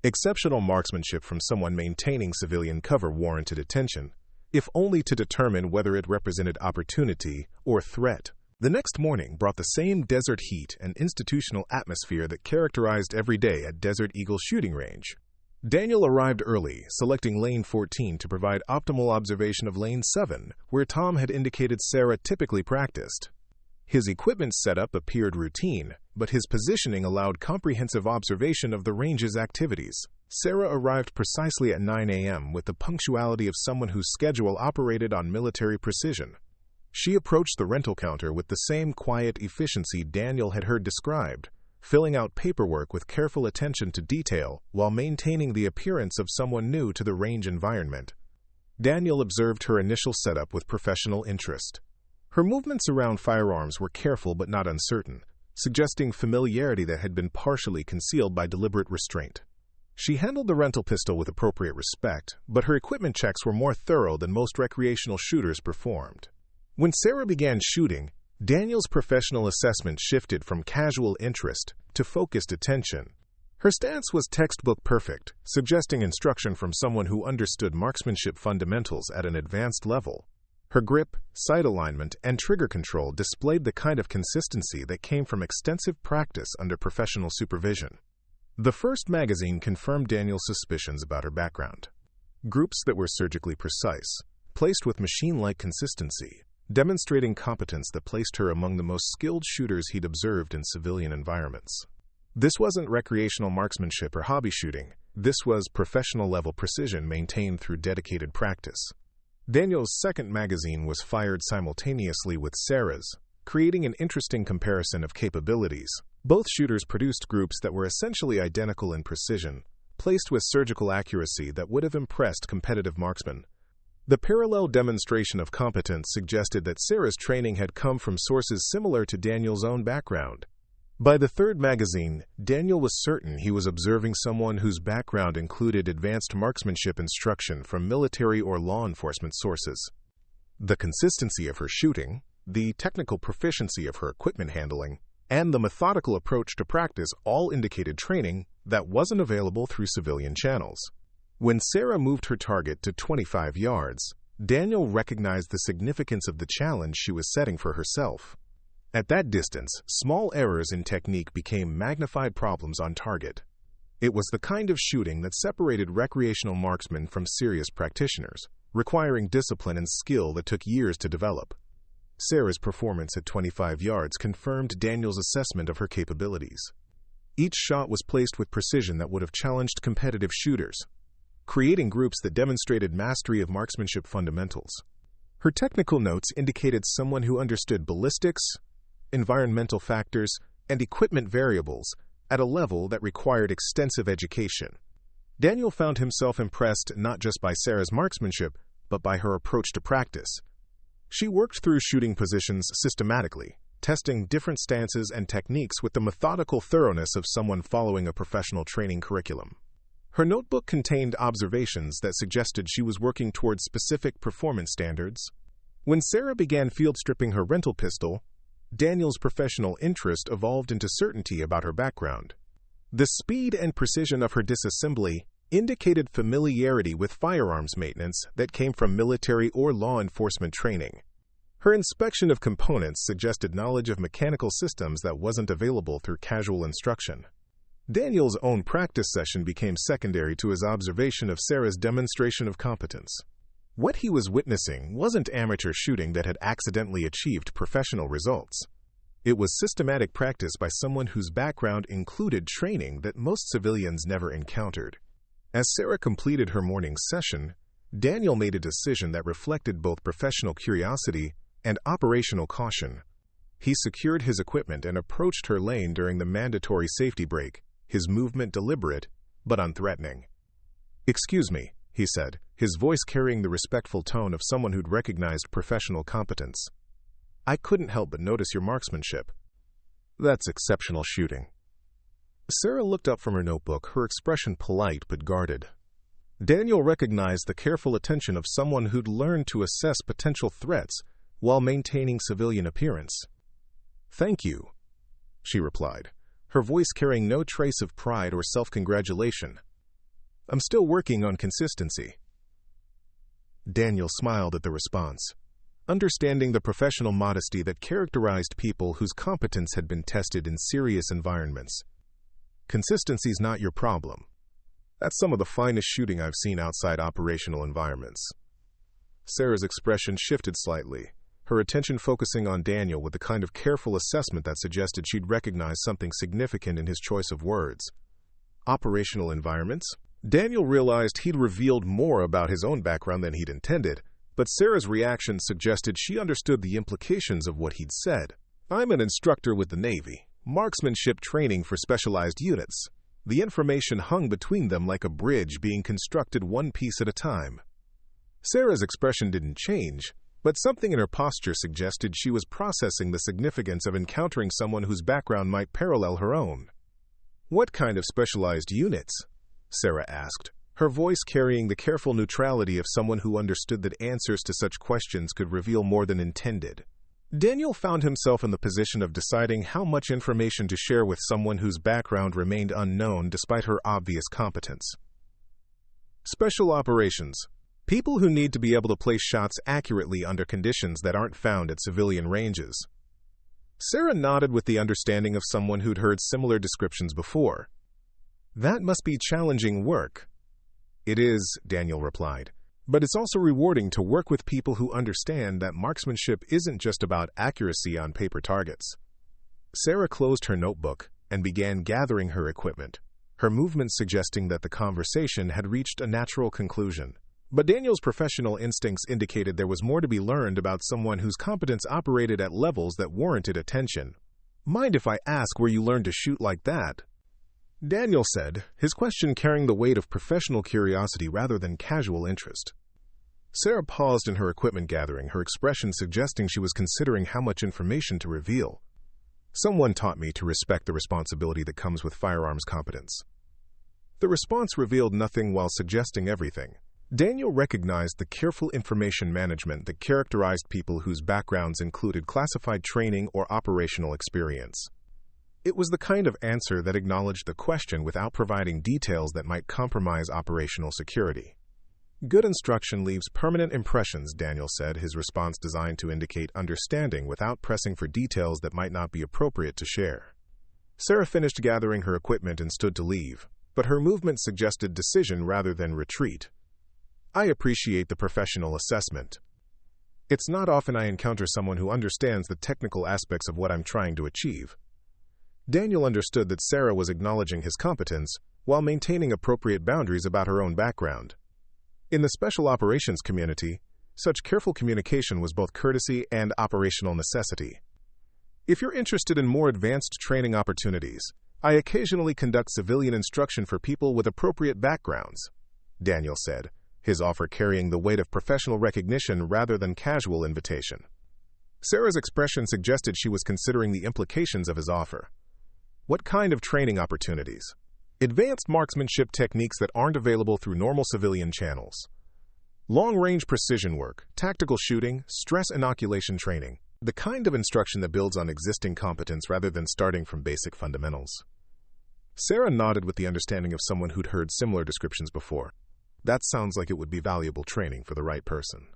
Exceptional marksmanship from someone maintaining civilian cover warranted attention, if only to determine whether it represented opportunity or threat. The next morning brought the same desert heat and institutional atmosphere that characterized every day at Desert Eagle shooting range. Daniel arrived early, selecting lane 14 to provide optimal observation of lane 7, where Tom had indicated Sarah typically practiced. His equipment setup appeared routine, but his positioning allowed comprehensive observation of the range's activities. Sarah arrived precisely at 9 a.m. with the punctuality of someone whose schedule operated on military precision. She approached the rental counter with the same quiet efficiency Daniel had heard described, filling out paperwork with careful attention to detail while maintaining the appearance of someone new to the range environment. Daniel observed her initial setup with professional interest. Her movements around firearms were careful but not uncertain, suggesting familiarity that had been partially concealed by deliberate restraint. She handled the rental pistol with appropriate respect, but her equipment checks were more thorough than most recreational shooters performed. When Sarah began shooting, Daniel's professional assessment shifted from casual interest to focused attention. Her stance was textbook perfect, suggesting instruction from someone who understood marksmanship fundamentals at an advanced level. Her grip, sight alignment, and trigger control displayed the kind of consistency that came from extensive practice under professional supervision. The first magazine confirmed Daniel's suspicions about her background. Groups that were surgically precise, placed with machine-like consistency, demonstrating competence that placed her among the most skilled shooters he'd observed in civilian environments. This wasn't recreational marksmanship or hobby shooting. This was professional-level precision maintained through dedicated practice. Daniel's second magazine was fired simultaneously with Sarah's, creating an interesting comparison of capabilities. Both shooters produced groups that were essentially identical in precision, placed with surgical accuracy that would have impressed competitive marksmen. The parallel demonstration of competence suggested that Sarah's training had come from sources similar to Daniel's own background. By the third magazine, Daniel was certain he was observing someone whose background included advanced marksmanship instruction from military or law enforcement sources. The consistency of her shooting, the technical proficiency of her equipment handling, and the methodical approach to practice all indicated training that wasn't available through civilian channels. When Sarah moved her target to 25 yards, Daniel recognized the significance of the challenge she was setting for herself. At that distance, small errors in technique became magnified problems on target. It was the kind of shooting that separated recreational marksmen from serious practitioners, requiring discipline and skill that took years to develop. Sarah's performance at 25 yards confirmed Daniel's assessment of her capabilities. Each shot was placed with precision that would have challenged competitive shooters, creating groups that demonstrated mastery of marksmanship fundamentals. Her technical notes indicated someone who understood ballistics, environmental factors, and equipment variables at a level that required extensive education. Daniel found himself impressed not just by Sarah's marksmanship, but by her approach to practice. She worked through shooting positions systematically, testing different stances and techniques with the methodical thoroughness of someone following a professional training curriculum. Her notebook contained observations that suggested she was working towards specific performance standards. When Sarah began field stripping her rental pistol, Daniel's professional interest evolved into certainty about her background. The speed and precision of her disassembly indicated familiarity with firearms maintenance that came from military or law enforcement training. Her inspection of components suggested knowledge of mechanical systems that wasn't available through casual instruction. Daniel's own practice session became secondary to his observation of Sarah's demonstration of competence. What he was witnessing wasn't amateur shooting that had accidentally achieved professional results. It was systematic practice by someone whose background included training that most civilians never encountered. As Sarah completed her morning session, Daniel made a decision that reflected both professional curiosity and operational caution. He secured his equipment and approached her lane during the mandatory safety break, his movement deliberate but unthreatening. "Excuse me," he said, his voice carrying the respectful tone of someone who'd recognized professional competence. "I couldn't help but notice your marksmanship. That's exceptional shooting." Sarah looked up from her notebook, her expression polite but guarded. Daniel recognized the careful attention of someone who'd learned to assess potential threats while maintaining civilian appearance. "Thank you," she replied, her voice carrying no trace of pride or self-congratulation. "I'm still working on consistency." Daniel smiled at the response, understanding the professional modesty that characterized people whose competence had been tested in serious environments. "Consistency's not your problem. That's some of the finest shooting I've seen outside operational environments. Sarah's expression shifted slightly, her attention focusing on Daniel with the kind of careful assessment that suggested she'd recognize something significant in his choice of words. Operational environments? Daniel realized he'd revealed more about his own background than he'd intended, but Sarah's reaction suggested she understood the implications of what he'd said. I'm an instructor with the Navy, marksmanship training for specialized units. The information hung between them like a bridge being constructed one piece at a time. Sarah's expression didn't change, but something in her posture suggested she was processing the significance of encountering someone whose background might parallel her own. What kind of specialized units? Sarah asked, her voice carrying the careful neutrality of someone who understood that answers to such questions could reveal more than intended. Daniel found himself in the position of deciding how much information to share with someone whose background remained unknown despite her obvious competence. Special operations. People who need to be able to place shots accurately under conditions that aren't found at civilian ranges. Sarah nodded with the understanding of someone who'd heard similar descriptions before. That must be challenging work. It is, Daniel replied, but it's also rewarding to work with people who understand that marksmanship isn't just about accuracy on paper targets. Sarah closed her notebook and began gathering her equipment, her movements suggesting that the conversation had reached a natural conclusion. But Daniel's professional instincts indicated there was more to be learned about someone whose competence operated at levels that warranted attention. Mind if I ask where you learned to shoot like that? Daniel said, his question carrying the weight of professional curiosity rather than casual interest. Sarah paused in her equipment gathering, her expression suggesting she was considering how much information to reveal. Someone taught me to respect the responsibility that comes with firearms competence. The response revealed nothing while suggesting everything. Daniel recognized the careful information management that characterized people whose backgrounds included classified training or operational experience. It was the kind of answer that acknowledged the question without providing details that might compromise operational security. Good instruction leaves permanent impressions, Daniel said, his response designed to indicate understanding without pressing for details that might not be appropriate to share. Sarah finished gathering her equipment and stood to leave, but her movement suggested decision rather than retreat. I appreciate the professional assessment. It's not often I encounter someone who understands the technical aspects of what I'm trying to achieve. Daniel understood that Sarah was acknowledging his competence while maintaining appropriate boundaries about her own background. In the special operations community, such careful communication was both courtesy and operational necessity. If you're interested in more advanced training opportunities, I occasionally conduct civilian instruction for people with appropriate backgrounds, Daniel said, his offer carrying the weight of professional recognition rather than casual invitation. Sarah's expression suggested she was considering the implications of his offer. What kind of training opportunities? Advanced marksmanship techniques that aren't available through normal civilian channels. Long-range precision work, tactical shooting, stress inoculation training. The kind of instruction that builds on existing competence rather than starting from basic fundamentals. Sarah nodded with the understanding of someone who'd heard similar descriptions before. That sounds like it would be valuable training for the right person.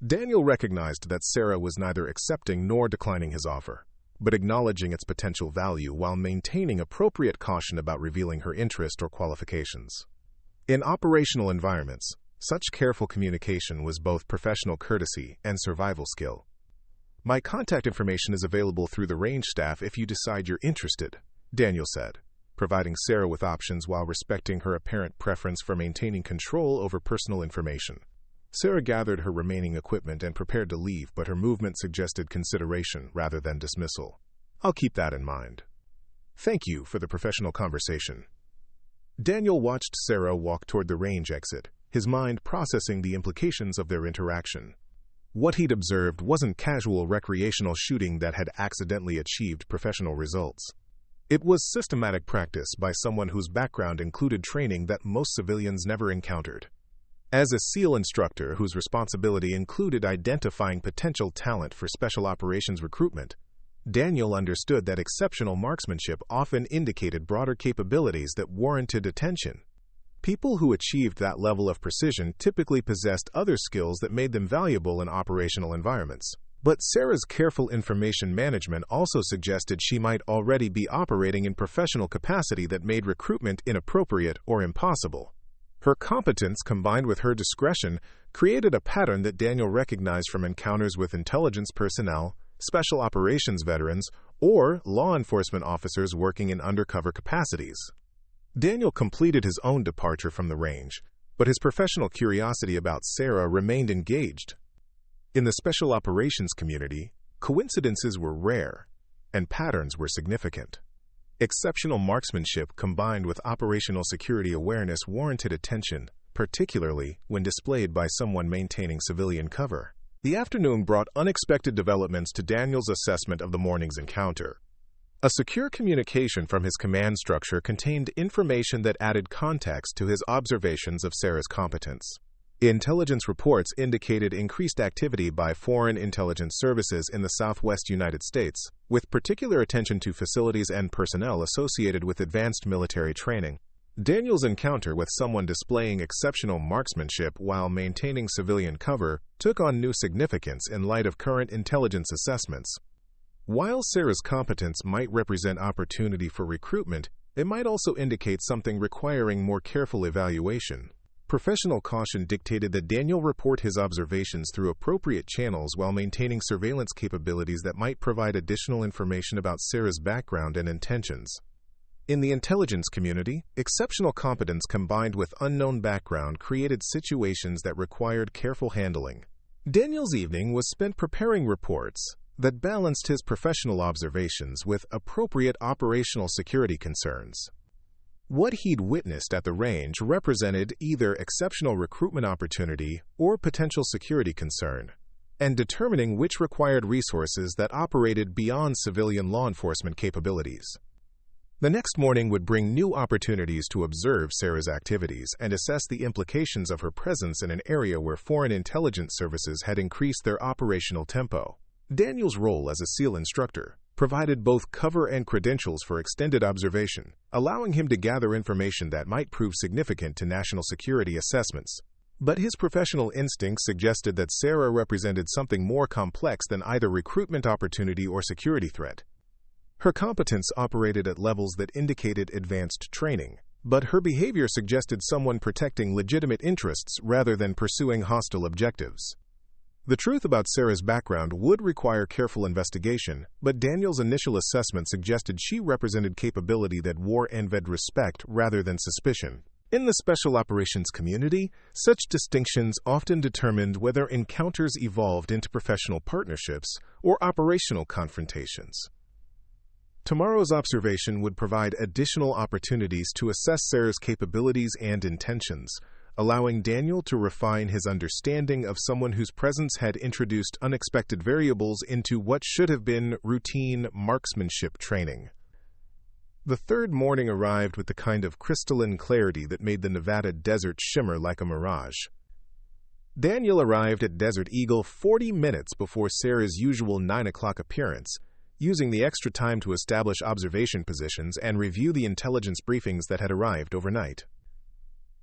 Daniel recognized that Sarah was neither accepting nor declining his offer, but acknowledging its potential value while maintaining appropriate caution about revealing her interest or qualifications. In operational environments, such careful communication was both professional courtesy and survival skill. My contact information is available through the range staff if you decide you're interested, Daniel said, providing Sarah with options while respecting her apparent preference for maintaining control over personal information. Sarah gathered her remaining equipment and prepared to leave, but her movement suggested consideration rather than dismissal. I'll keep that in mind. Thank you for the professional conversation. Daniel watched Sarah walk toward the range exit, his mind processing the implications of their interaction. What he'd observed wasn't casual recreational shooting that had accidentally achieved professional results. It was systematic practice by someone whose background included training that most civilians never encountered. As a SEAL instructor whose responsibility included identifying potential talent for special operations recruitment, Daniel understood that exceptional marksmanship often indicated broader capabilities that warranted attention. People who achieved that level of precision typically possessed other skills that made them valuable in operational environments. But Sarah's careful information management also suggested she might already be operating in professional capacity that made recruitment inappropriate or impossible. Her competence combined with her discretion created a pattern that Daniel recognized from encounters with intelligence personnel, special operations veterans, or law enforcement officers working in undercover capacities. Daniel completed his own departure from the range, but his professional curiosity about Sarah remained engaged. In the special operations community, coincidences were rare, and patterns were significant. Exceptional marksmanship combined with operational security awareness warranted attention, particularly when displayed by someone maintaining civilian cover. The afternoon brought unexpected developments to Daniel's assessment of the morning's encounter. A secure communication from his command structure contained information that added context to his observations of Sarah's competence. Intelligence reports indicated increased activity by foreign intelligence services in the southwest United States, with particular attention to facilities and personnel associated with advanced military training. Daniel's encounter with someone displaying exceptional marksmanship while maintaining civilian cover took on new significance in light of current intelligence assessments. While Sarah's competence might represent opportunity for recruitment, it might also indicate something requiring more careful evaluation. Professional caution dictated that Daniel report his observations through appropriate channels while maintaining surveillance capabilities that might provide additional information about Sarah's background and intentions. In the intelligence community, exceptional competence combined with unknown background created situations that required careful handling. Daniel's evening was spent preparing reports that balanced his professional observations with appropriate operational security concerns. What he'd witnessed at the range represented either exceptional recruitment opportunity or potential security concern, and determining which required resources that operated beyond civilian law enforcement capabilities. The next morning would bring new opportunities to observe Sarah's activities and assess the implications of her presence in an area where foreign intelligence services had increased their operational tempo. Daniel's role as a SEAL instructor provided both cover and credentials for extended observation, allowing him to gather information that might prove significant to national security assessments. But his professional instincts suggested that Sarah represented something more complex than either recruitment opportunity or security threat. Her competence operated at levels that indicated advanced training, but her behavior suggested someone protecting legitimate interests rather than pursuing hostile objectives. The truth about Sarah's background would require careful investigation, but Daniel's initial assessment suggested she represented capability that warranted respect rather than suspicion. In the special operations community, such distinctions often determined whether encounters evolved into professional partnerships or operational confrontations. Tomorrow's observation would provide additional opportunities to assess Sarah's capabilities and intentions, allowing Daniel to refine his understanding of someone whose presence had introduced unexpected variables into what should have been routine marksmanship training. The third morning arrived with the kind of crystalline clarity that made the Nevada desert shimmer like a mirage. Daniel arrived at Desert Eagle 40 minutes before Sarah's usual 9 o'clock appearance, using the extra time to establish observation positions and review the intelligence briefings that had arrived overnight.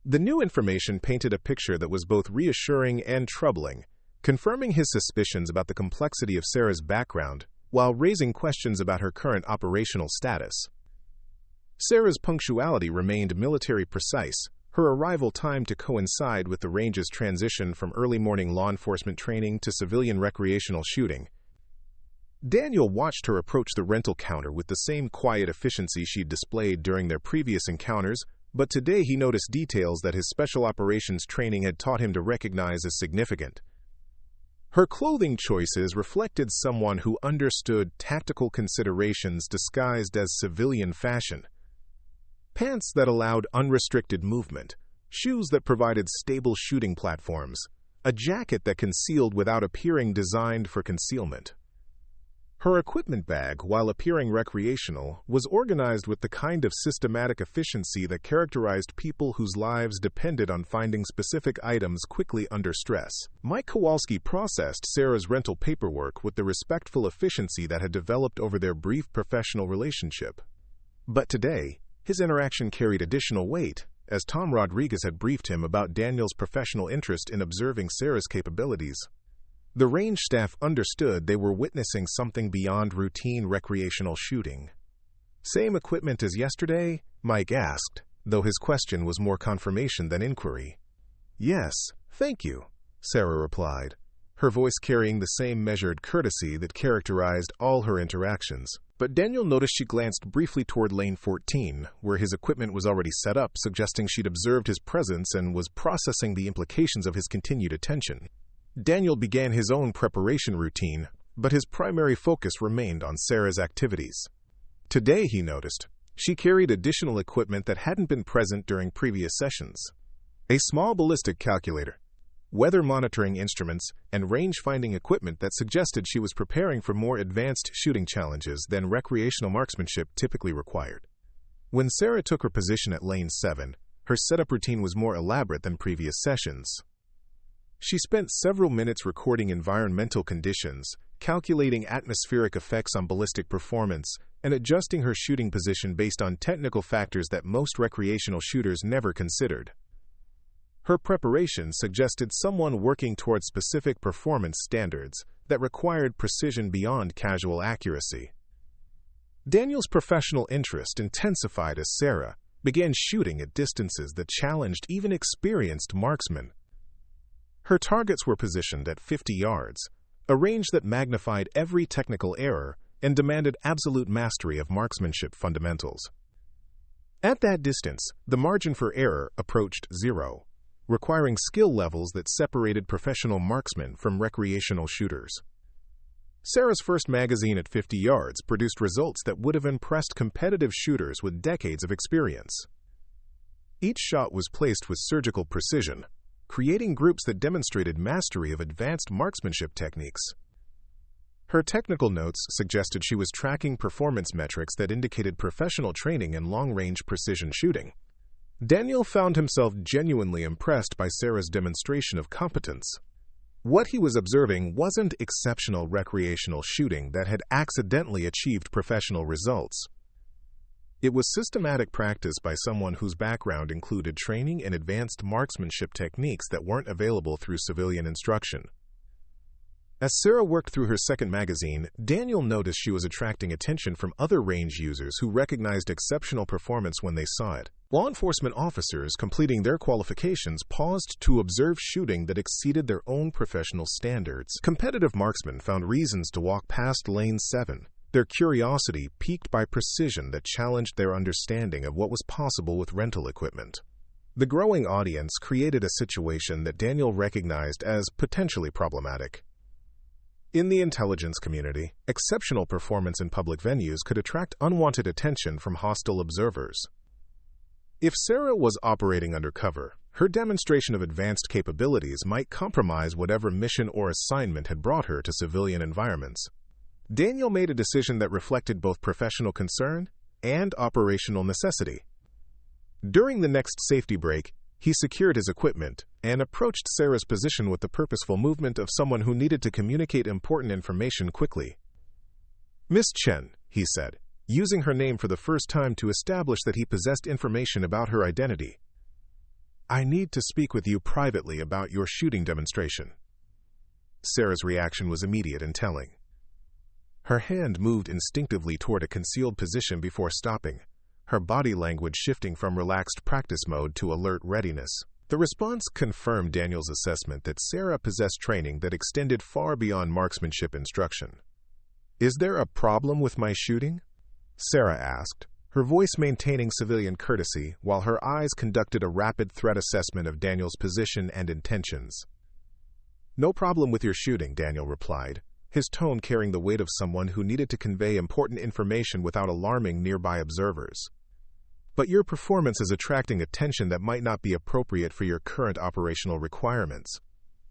The new information painted a picture that was both reassuring and troubling, confirming his suspicions about the complexity of Sarah's background while raising questions about her current operational status. Sarah's punctuality remained military precise, her arrival time to coincide with the range's transition from early morning law enforcement training to civilian recreational shooting. Daniel watched her approach the rental counter with the same quiet efficiency she'd displayed during their previous encounters, but today he noticed details that his special operations training had taught him to recognize as significant. Her clothing choices reflected someone who understood tactical considerations disguised as civilian fashion. Pants that allowed unrestricted movement, shoes that provided stable shooting platforms, a jacket that concealed without appearing designed for concealment. Her equipment bag, while appearing recreational, was organized with the kind of systematic efficiency that characterized people whose lives depended on finding specific items quickly under stress. Mike Kowalski processed Sarah's rental paperwork with the respectful efficiency that had developed over their brief professional relationship. But today, his interaction carried additional weight, as Tom Rodriguez had briefed him about Daniel's professional interest in observing Sarah's capabilities. The range staff understood they were witnessing something beyond routine recreational shooting. "Same equipment as yesterday?" Mike asked, though his question was more confirmation than inquiry. "Yes, thank you," Sarah replied, her voice carrying the same measured courtesy that characterized all her interactions. But Daniel noticed she glanced briefly toward lane 14, where his equipment was already set up, suggesting she'd observed his presence and was processing the implications of his continued attention. Daniel began his own preparation routine, but his primary focus remained on Sarah's activities. Today, he noticed, she carried additional equipment that hadn't been present during previous sessions. A small ballistic calculator, weather monitoring instruments, and range-finding equipment that suggested she was preparing for more advanced shooting challenges than recreational marksmanship typically required. When Sarah took her position at lane 7, her setup routine was more elaborate than previous sessions. She spent several minutes recording environmental conditions, calculating atmospheric effects on ballistic performance, and adjusting her shooting position based on technical factors that most recreational shooters never considered. Her preparation suggested someone working towards specific performance standards that required precision beyond casual accuracy. Daniel's professional interest intensified as Sarah began shooting at distances that challenged even experienced marksmen. Her targets were positioned at 50 yards, a range that magnified every technical error and demanded absolute mastery of marksmanship fundamentals. At that distance, the margin for error approached zero, requiring skill levels that separated professional marksmen from recreational shooters. Sarah's first magazine at 50 yards produced results that would have impressed competitive shooters with decades of experience. Each shot was placed with surgical precision, creating groups that demonstrated mastery of advanced marksmanship techniques. Her technical notes suggested she was tracking performance metrics that indicated professional training in long-range precision shooting. Daniel found himself genuinely impressed by Sarah's demonstration of competence. What he was observing wasn't exceptional recreational shooting that had accidentally achieved professional results. It was systematic practice by someone whose background included training in advanced marksmanship techniques that weren't available through civilian instruction. As Sarah worked through her second magazine, Daniel noticed she was attracting attention from other range users who recognized exceptional performance when they saw it. Law enforcement officers completing their qualifications paused to observe shooting that exceeded their own professional standards. Competitive marksmen found reasons to walk past lane 7, their curiosity piqued by precision that challenged their understanding of what was possible with rental equipment. The growing audience created a situation that Daniel recognized as potentially problematic. In the intelligence community, exceptional performance in public venues could attract unwanted attention from hostile observers. If Sarah was operating undercover, her demonstration of advanced capabilities might compromise whatever mission or assignment had brought her to civilian environments. Daniel made a decision that reflected both professional concern and operational necessity. During the next safety break, he secured his equipment and approached Sarah's position with the purposeful movement of someone who needed to communicate important information quickly. "Miss Chen," he said, using her name for the first time to establish that he possessed information about her identity. "I need to speak with you privately about your shooting demonstration." Sarah's reaction was immediate and telling. Her hand moved instinctively toward a concealed position before stopping, her body language shifting from relaxed practice mode to alert readiness. The response confirmed Daniel's assessment that Sarah possessed training that extended far beyond marksmanship instruction. "Is there a problem with my shooting?" Sarah asked, her voice maintaining civilian courtesy while her eyes conducted a rapid threat assessment of Daniel's position and intentions. "No problem with your shooting," Daniel replied, his tone carrying the weight of someone who needed to convey important information without alarming nearby observers. "But your performance is attracting attention that might not be appropriate for your current operational requirements."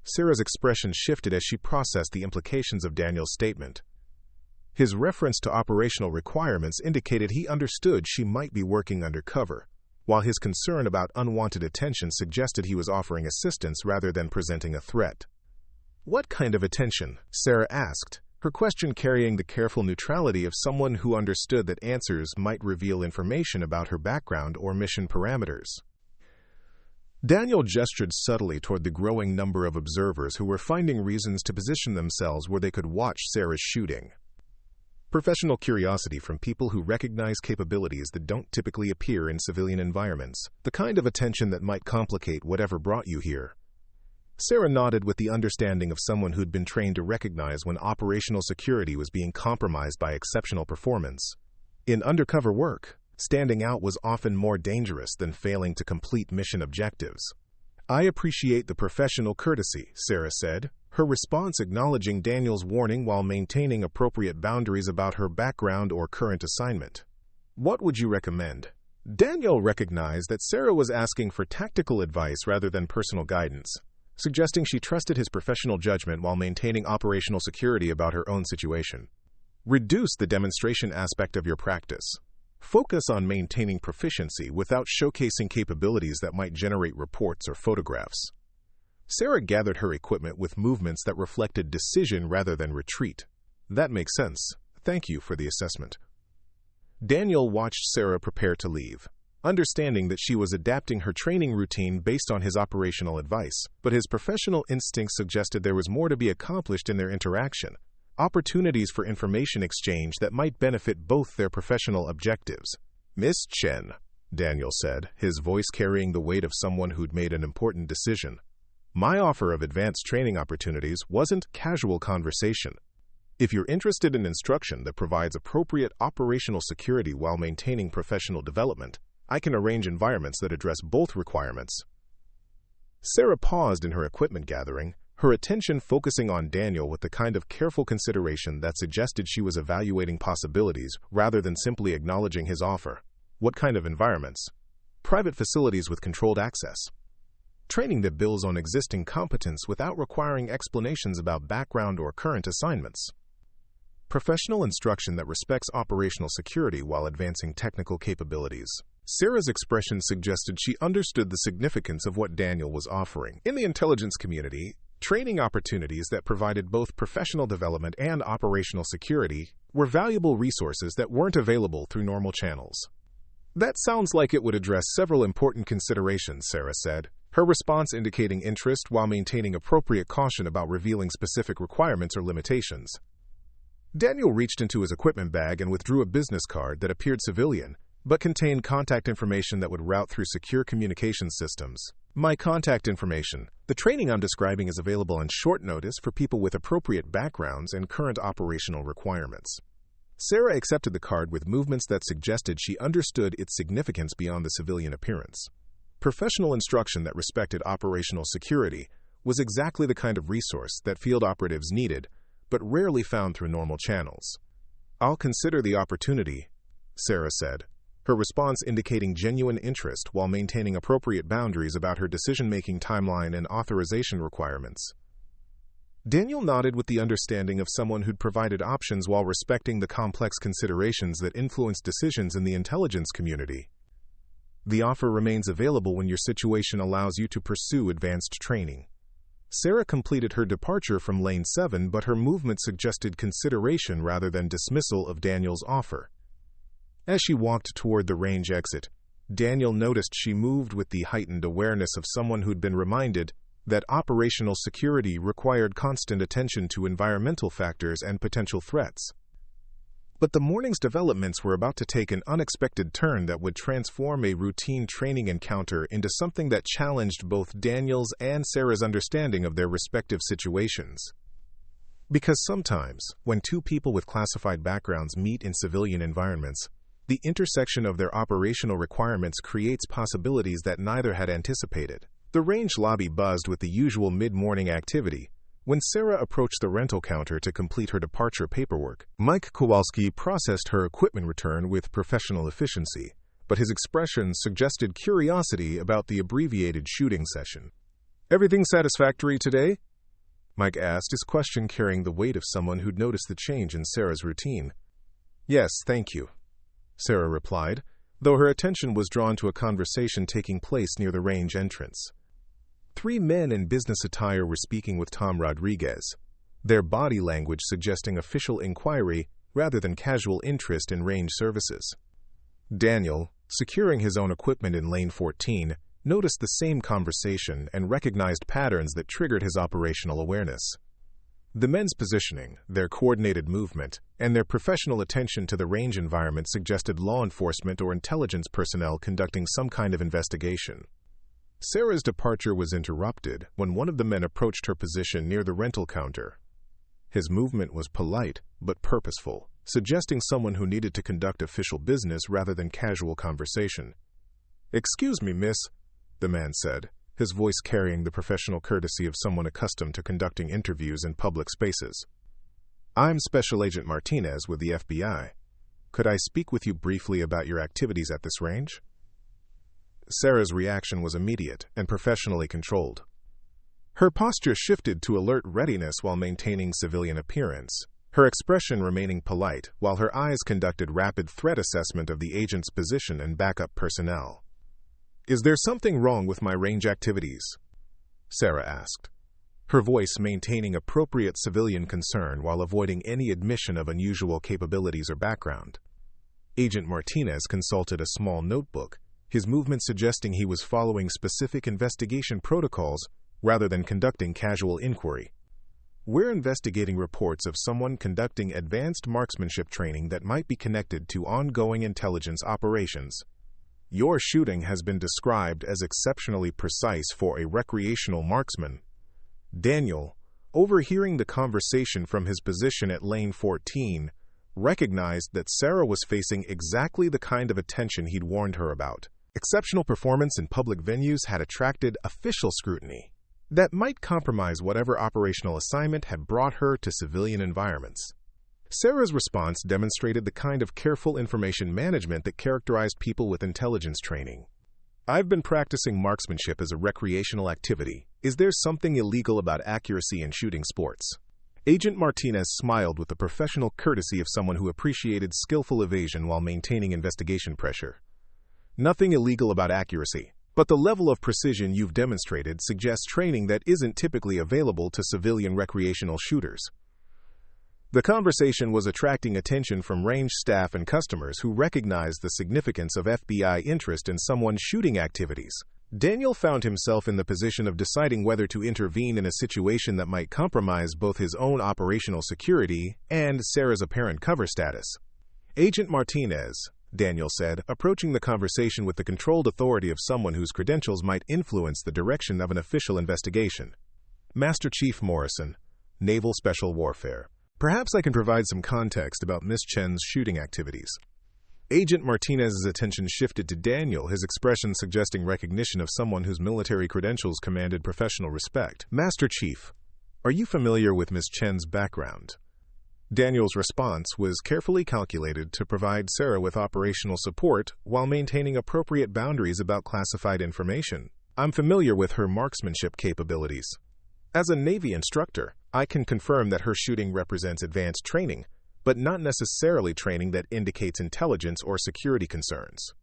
Sarah's expression shifted as she processed the implications of Daniel's statement. His reference to operational requirements indicated he understood she might be working undercover, while his concern about unwanted attention suggested he was offering assistance rather than presenting a threat. "What kind of attention?" Sarah asked, her question carrying the careful neutrality of someone who understood that answers might reveal information about her background or mission parameters. Daniel gestured subtly toward the growing number of observers who were finding reasons to position themselves where they could watch Sarah's shooting. Professional curiosity from people who recognize capabilities that don't typically appear in civilian environments, the kind of attention that might complicate whatever brought you here. Sarah nodded with the understanding of someone who'd been trained to recognize when operational security was being compromised by exceptional performance. In undercover work, standing out was often more dangerous than failing to complete mission objectives. "I appreciate the professional courtesy," Sarah said, her response acknowledging Daniel's warning while maintaining appropriate boundaries about her background or current assignment. "What would you recommend?" Daniel recognized that Sarah was asking for tactical advice rather than personal guidance, suggesting she trusted his professional judgment while maintaining operational security about her own situation. "Reduce the demonstration aspect of your practice. Focus on maintaining proficiency without showcasing capabilities that might generate reports or photographs." Sarah gathered her equipment with movements that reflected decision rather than retreat. "That makes sense. Thank you for the assessment." Daniel watched Sarah prepare to leave, understanding that she was adapting her training routine based on his operational advice, but his professional instincts suggested there was more to be accomplished in their interaction, opportunities for information exchange that might benefit both their professional objectives. "Miss Chen," Daniel said, his voice carrying the weight of someone who'd made an important decision. "My offer of advanced training opportunities wasn't casual conversation. If you're interested in instruction that provides appropriate operational security while maintaining professional development, I can arrange environments that address both requirements." Sarah paused in her equipment gathering, her attention focusing on Daniel with the kind of careful consideration that suggested she was evaluating possibilities rather than simply acknowledging his offer. "What kind of environments?" "Private facilities with controlled access. Training that builds on existing competence without requiring explanations about background or current assignments. Professional instruction that respects operational security while advancing technical capabilities." Sarah's expression suggested she understood the significance of what Daniel was offering. In the intelligence community, training opportunities that provided both professional development and operational security were valuable resources that weren't available through normal channels. "That sounds like it would address several important considerations," Sarah said, her response indicating interest while maintaining appropriate caution about revealing specific requirements or limitations. Daniel reached into his equipment bag and withdrew a business card that appeared civilian, but contained contact information that would route through secure communication systems. "My contact information. The training I'm describing is available on short notice for people with appropriate backgrounds and current operational requirements." Sarah accepted the card with movements that suggested she understood its significance beyond the civilian appearance. Professional instruction that respected operational security was exactly the kind of resource that field operatives needed, but rarely found through normal channels. "I'll consider the opportunity," Sarah said, her response indicating genuine interest while maintaining appropriate boundaries about her decision-making timeline and authorization requirements. Daniel nodded with the understanding of someone who'd provided options while respecting the complex considerations that influence decisions in the intelligence community. "The offer remains available when your situation allows you to pursue advanced training." Sarah completed her departure from Lane 7, but her movement suggested consideration rather than dismissal of Daniel's offer. As she walked toward the range exit, Daniel noticed she moved with the heightened awareness of someone who'd been reminded that operational security required constant attention to environmental factors and potential threats. But the morning's developments were about to take an unexpected turn that would transform a routine training encounter into something that challenged both Daniel's and Sarah's understanding of their respective situations. Because sometimes, when two people with classified backgrounds meet in civilian environments, the intersection of their operational requirements creates possibilities that neither had anticipated. The range lobby buzzed with the usual mid-morning activity. When Sarah approached the rental counter to complete her departure paperwork, Mike Kowalski processed her equipment return with professional efficiency, but his expression suggested curiosity about the abbreviated shooting session. "Everything satisfactory today?" Mike asked, his question carrying the weight of someone who'd noticed the change in Sarah's routine. "Yes, thank you," Sarah replied, though her attention was drawn to a conversation taking place near the range entrance. Three men in business attire were speaking with Tom Rodriguez, their body language suggesting official inquiry rather than casual interest in range services. Daniel, securing his own equipment in Lane 14, noticed the same conversation and recognized patterns that triggered his operational awareness. The men's positioning, their coordinated movement, and their professional attention to the range environment suggested law enforcement or intelligence personnel conducting some kind of investigation. Sarah's departure was interrupted when one of the men approached her position near the rental counter. His movement was polite but purposeful, suggesting someone who needed to conduct official business rather than casual conversation. "Excuse me, miss," the man said, his voice carrying the professional courtesy of someone accustomed to conducting interviews in public spaces. "I'm Special Agent Martinez with the FBI. Could I speak with you briefly about your activities at this range?" Sarah's reaction was immediate and professionally controlled. Her posture shifted to alert readiness while maintaining civilian appearance, her expression remaining polite while her eyes conducted rapid threat assessment of the agent's position and backup personnel. "Is there something wrong with my range activities?" Sarah asked, her voice maintaining appropriate civilian concern while avoiding any admission of unusual capabilities or background. Agent Martinez consulted a small notebook, his movement suggesting he was following specific investigation protocols rather than conducting casual inquiry. "We're investigating reports of someone conducting advanced marksmanship training that might be connected to ongoing intelligence operations. Your shooting has been described as exceptionally precise for a recreational marksman." Daniel, overhearing the conversation from his position at lane 14, recognized that Sarah was facing exactly the kind of attention he'd warned her about. Exceptional performance in public venues had attracted official scrutiny that might compromise whatever operational assignment had brought her to civilian environments. Sarah's response demonstrated the kind of careful information management that characterized people with intelligence training. "I've been practicing marksmanship as a recreational activity. Is there something illegal about accuracy in shooting sports?" Agent Martinez smiled with the professional courtesy of someone who appreciated skillful evasion while maintaining investigation pressure. "Nothing illegal about accuracy, but the level of precision you've demonstrated suggests training that isn't typically available to civilian recreational shooters." The conversation was attracting attention from range staff and customers who recognized the significance of FBI interest in someone's shooting activities. Daniel found himself in the position of deciding whether to intervene in a situation that might compromise both his own operational security and Sarah's apparent cover status. "Agent Martinez," Daniel said, approaching the conversation with the controlled authority of someone whose credentials might influence the direction of an official investigation. "Master Chief Morrison, Naval Special Warfare. Perhaps I can provide some context about Miss Chen's shooting activities." Agent Martinez's attention shifted to Daniel, his expression suggesting recognition of someone whose military credentials commanded professional respect. "Master Chief, are you familiar with Miss Chen's background?" Daniel's response was carefully calculated to provide Sarah with operational support while maintaining appropriate boundaries about classified information. "I'm familiar with her marksmanship capabilities. As a Navy instructor, I can confirm that her shooting represents advanced training, but not necessarily training that indicates intelligence or security concerns."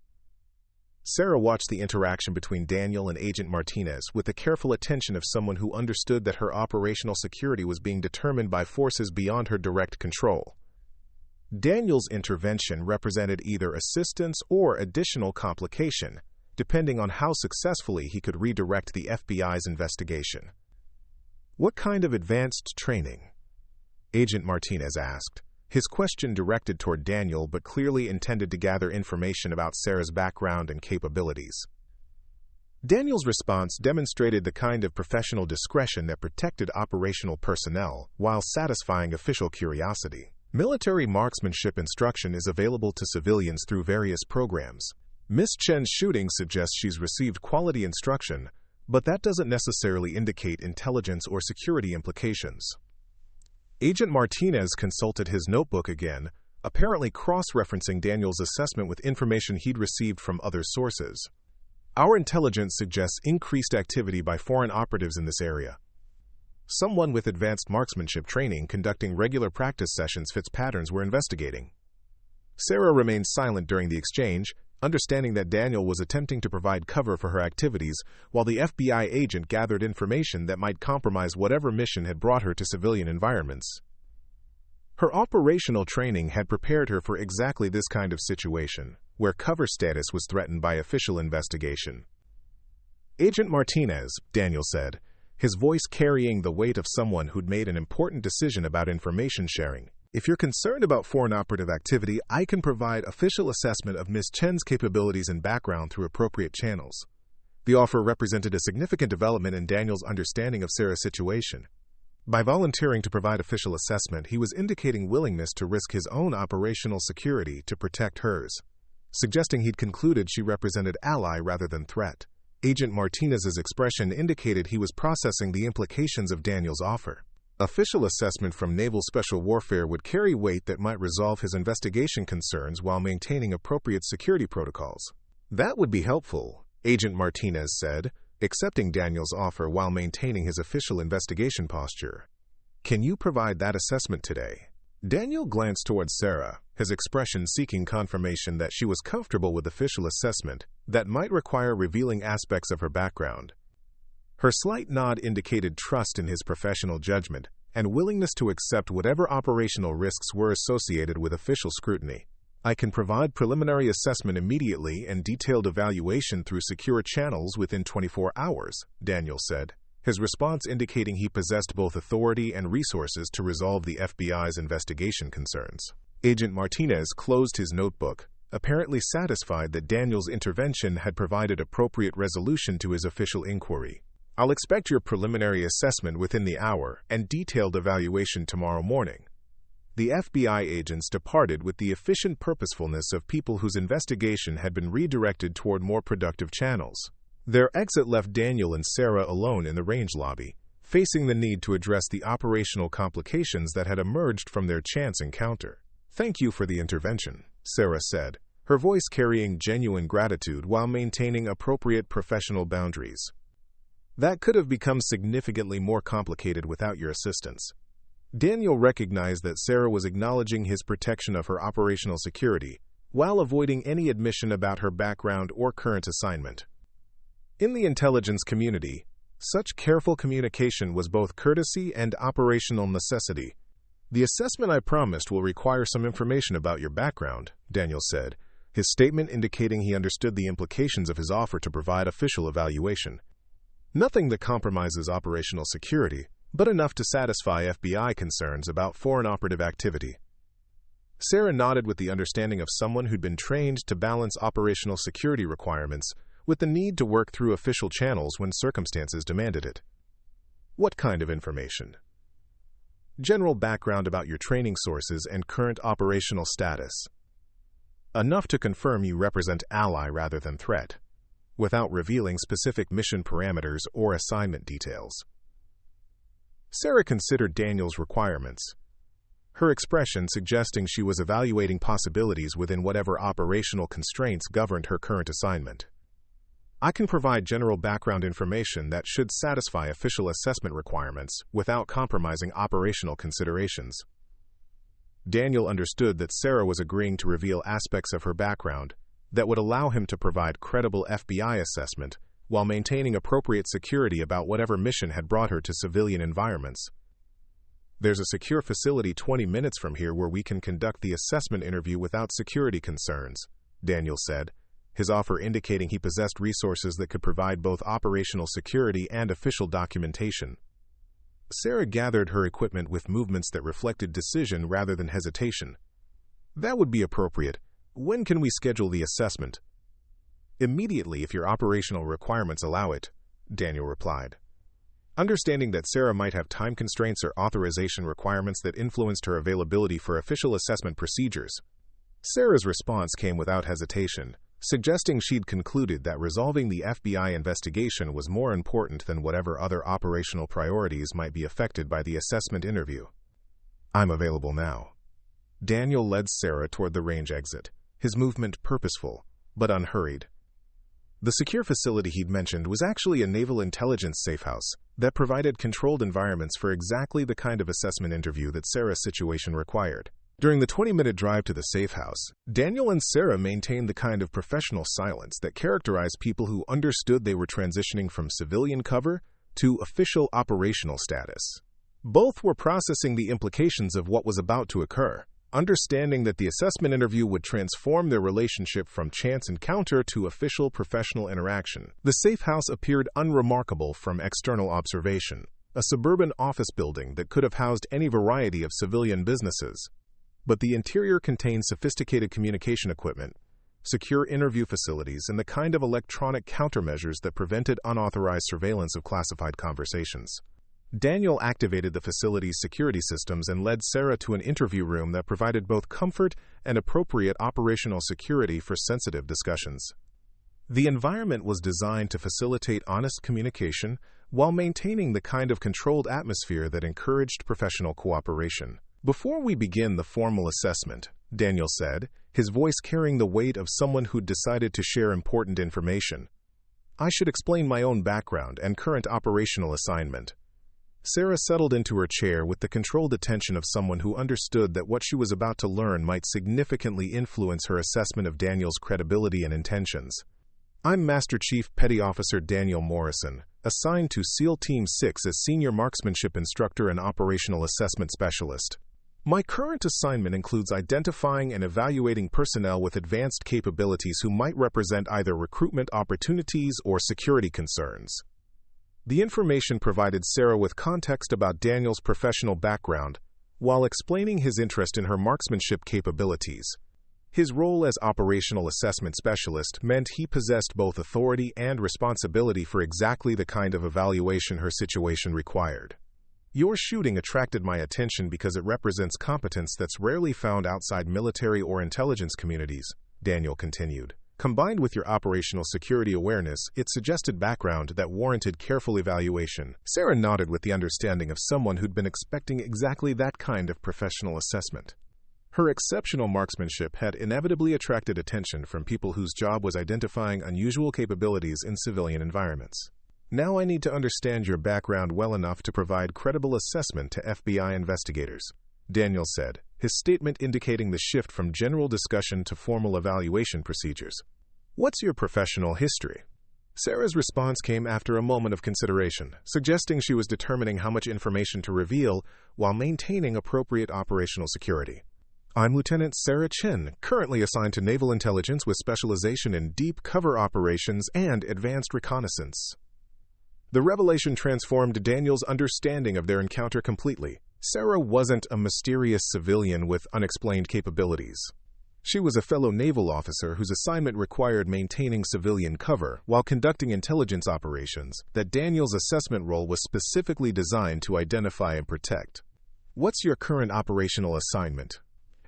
Sarah watched the interaction between Daniel and Agent Martinez with the careful attention of someone who understood that her operational security was being determined by forces beyond her direct control. Daniel's intervention represented either assistance or additional complication, depending on how successfully he could redirect the FBI's investigation. "What kind of advanced training?" Agent Martinez asked, his question directed toward Daniel but clearly intended to gather information about Sarah's background and capabilities. Daniel's response demonstrated the kind of professional discretion that protected operational personnel while satisfying official curiosity. "Military marksmanship instruction is available to civilians through various programs. Miss Chen's shooting suggests she's received quality instruction, but that doesn't necessarily indicate intelligence or security implications." Agent Martinez consulted his notebook again, apparently cross-referencing Daniel's assessment with information he'd received from other sources. "Our intelligence suggests increased activity by foreign operatives in this area. Someone with advanced marksmanship training conducting regular practice sessions fits patterns we're investigating." Sarah remained silent during the exchange, understanding that Daniel was attempting to provide cover for her activities while the FBI agent gathered information that might compromise whatever mission had brought her to civilian environments. Her operational training had prepared her for exactly this kind of situation, where cover status was threatened by official investigation. Agent Martinez, Daniel said, his voice carrying the weight of someone who'd made an important decision about information sharing. If you're concerned about foreign operative activity, I can provide official assessment of Ms. Chen's capabilities and background through appropriate channels. The offer represented a significant development in Daniel's understanding of Sarah's situation. By volunteering to provide official assessment, he was indicating willingness to risk his own operational security to protect hers, suggesting he'd concluded she represented ally rather than threat. Agent Martinez's expression indicated he was processing the implications of Daniel's offer. Official assessment from Naval Special Warfare would carry weight that might resolve his investigation concerns while maintaining appropriate security protocols. That would be helpful, Agent Martinez said, accepting Daniel's offer while maintaining his official investigation posture. Can you provide that assessment today? Daniel glanced towards Sarah, his expression seeking confirmation that she was comfortable with official assessment that might require revealing aspects of her background. Her slight nod indicated trust in his professional judgment and willingness to accept whatever operational risks were associated with official scrutiny. I can provide preliminary assessment immediately and detailed evaluation through secure channels within 24 hours, Daniel said, his response indicating he possessed both authority and resources to resolve the FBI's investigation concerns. Agent Martinez closed his notebook, apparently satisfied that Daniel's intervention had provided appropriate resolution to his official inquiry. I'll expect your preliminary assessment within the hour and detailed evaluation tomorrow morning. The FBI agents departed with the efficient purposefulness of people whose investigation had been redirected toward more productive channels. Their exit left Daniel and Sarah alone in the range lobby, facing the need to address the operational complications that had emerged from their chance encounter. Thank you for the intervention, Sarah said, her voice carrying genuine gratitude while maintaining appropriate professional boundaries. That could have become significantly more complicated without your assistance. Daniel recognized that Sarah was acknowledging his protection of her operational security, while avoiding any admission about her background or current assignment. In the intelligence community, such careful communication was both courtesy and operational necessity. The assessment I promised will require some information about your background, Daniel said, his statement indicating he understood the implications of his offer to provide official evaluation. Nothing that compromises operational security, but enough to satisfy FBI concerns about foreign operative activity. Sarah nodded with the understanding of someone who'd been trained to balance operational security requirements with the need to work through official channels when circumstances demanded it. What kind of information? General background about your training sources and current operational status. Enough to confirm you represent ally rather than threat, without revealing specific mission parameters or assignment details. Sarah considered Daniel's requirements, her expression suggesting she was evaluating possibilities within whatever operational constraints governed her current assignment. I can provide general background information that should satisfy official assessment requirements without compromising operational considerations. Daniel understood that Sarah was agreeing to reveal aspects of her background that would allow him to provide credible FBI assessment while maintaining appropriate security about whatever mission had brought her to civilian environments. There's a secure facility 20 minutes from here where we can conduct the assessment interview without security concerns, Daniel said, his offer indicating he possessed resources that could provide both operational security and official documentation. Sarah gathered her equipment with movements that reflected decision rather than hesitation. That would be appropriate. When can we schedule the assessment? Immediately if your operational requirements allow it, Daniel replied. Understanding that Sarah might have time constraints or authorization requirements that influenced her availability for official assessment procedures, Sarah's response came without hesitation, suggesting she'd concluded that resolving the FBI investigation was more important than whatever other operational priorities might be affected by the assessment interview. I'm available now. Daniel led Sarah toward the range exit, his movement purposeful, but unhurried. The secure facility he'd mentioned was actually a naval intelligence safehouse that provided controlled environments for exactly the kind of assessment interview that Sarah's situation required. During the 20-minute drive to the safe house, Daniel and Sarah maintained the kind of professional silence that characterized people who understood they were transitioning from civilian cover to official operational status. Both were processing the implications of what was about to occur, understanding that the assessment interview would transform their relationship from chance encounter to official professional interaction. The safe house appeared unremarkable from external observation, a suburban office building that could have housed any variety of civilian businesses. But the interior contained sophisticated communication equipment, secure interview facilities, and the kind of electronic countermeasures that prevented unauthorized surveillance of classified conversations. Daniel activated the facility's security systems and led Sarah to an interview room that provided both comfort and appropriate operational security for sensitive discussions. The environment was designed to facilitate honest communication while maintaining the kind of controlled atmosphere that encouraged professional cooperation. "Before we begin the formal assessment," Daniel said, his voice carrying the weight of someone who'd decided to share important information, "I should explain my own background and current operational assignment." Sarah settled into her chair with the controlled attention of someone who understood that what she was about to learn might significantly influence her assessment of Daniel's credibility and intentions. "I'm Master Chief Petty Officer Daniel Morrison, assigned to SEAL Team 6 as Senior Marksmanship Instructor and Operational Assessment Specialist. My current assignment includes identifying and evaluating personnel with advanced capabilities who might represent either recruitment opportunities or security concerns." The information provided Sarah with context about Daniel's professional background, while explaining his interest in her marksmanship capabilities. His role as operational assessment specialist meant he possessed both authority and responsibility for exactly the kind of evaluation her situation required. "Your shooting attracted my attention because it represents competence that's rarely found outside military or intelligence communities," Daniel continued. "Combined with your operational security awareness, it suggested background that warranted careful evaluation." Sarah nodded with the understanding of someone who'd been expecting exactly that kind of professional assessment. Her exceptional marksmanship had inevitably attracted attention from people whose job was identifying unusual capabilities in civilian environments. "Now I need to understand your background well enough to provide credible assessment to FBI investigators," Daniel said, his statement indicating the shift from general discussion to formal evaluation procedures. "What's your professional history?" Sarah's response came after a moment of consideration, suggesting she was determining how much information to reveal while maintaining appropriate operational security. "I'm Lieutenant Sarah Chen, currently assigned to Naval Intelligence with specialization in deep cover operations and advanced reconnaissance." The revelation transformed Daniel's understanding of their encounter completely. Sarah wasn't a mysterious civilian with unexplained capabilities. She was a fellow naval officer whose assignment required maintaining civilian cover while conducting intelligence operations that Daniel's assessment role was specifically designed to identify and protect. "What's your current operational assignment?"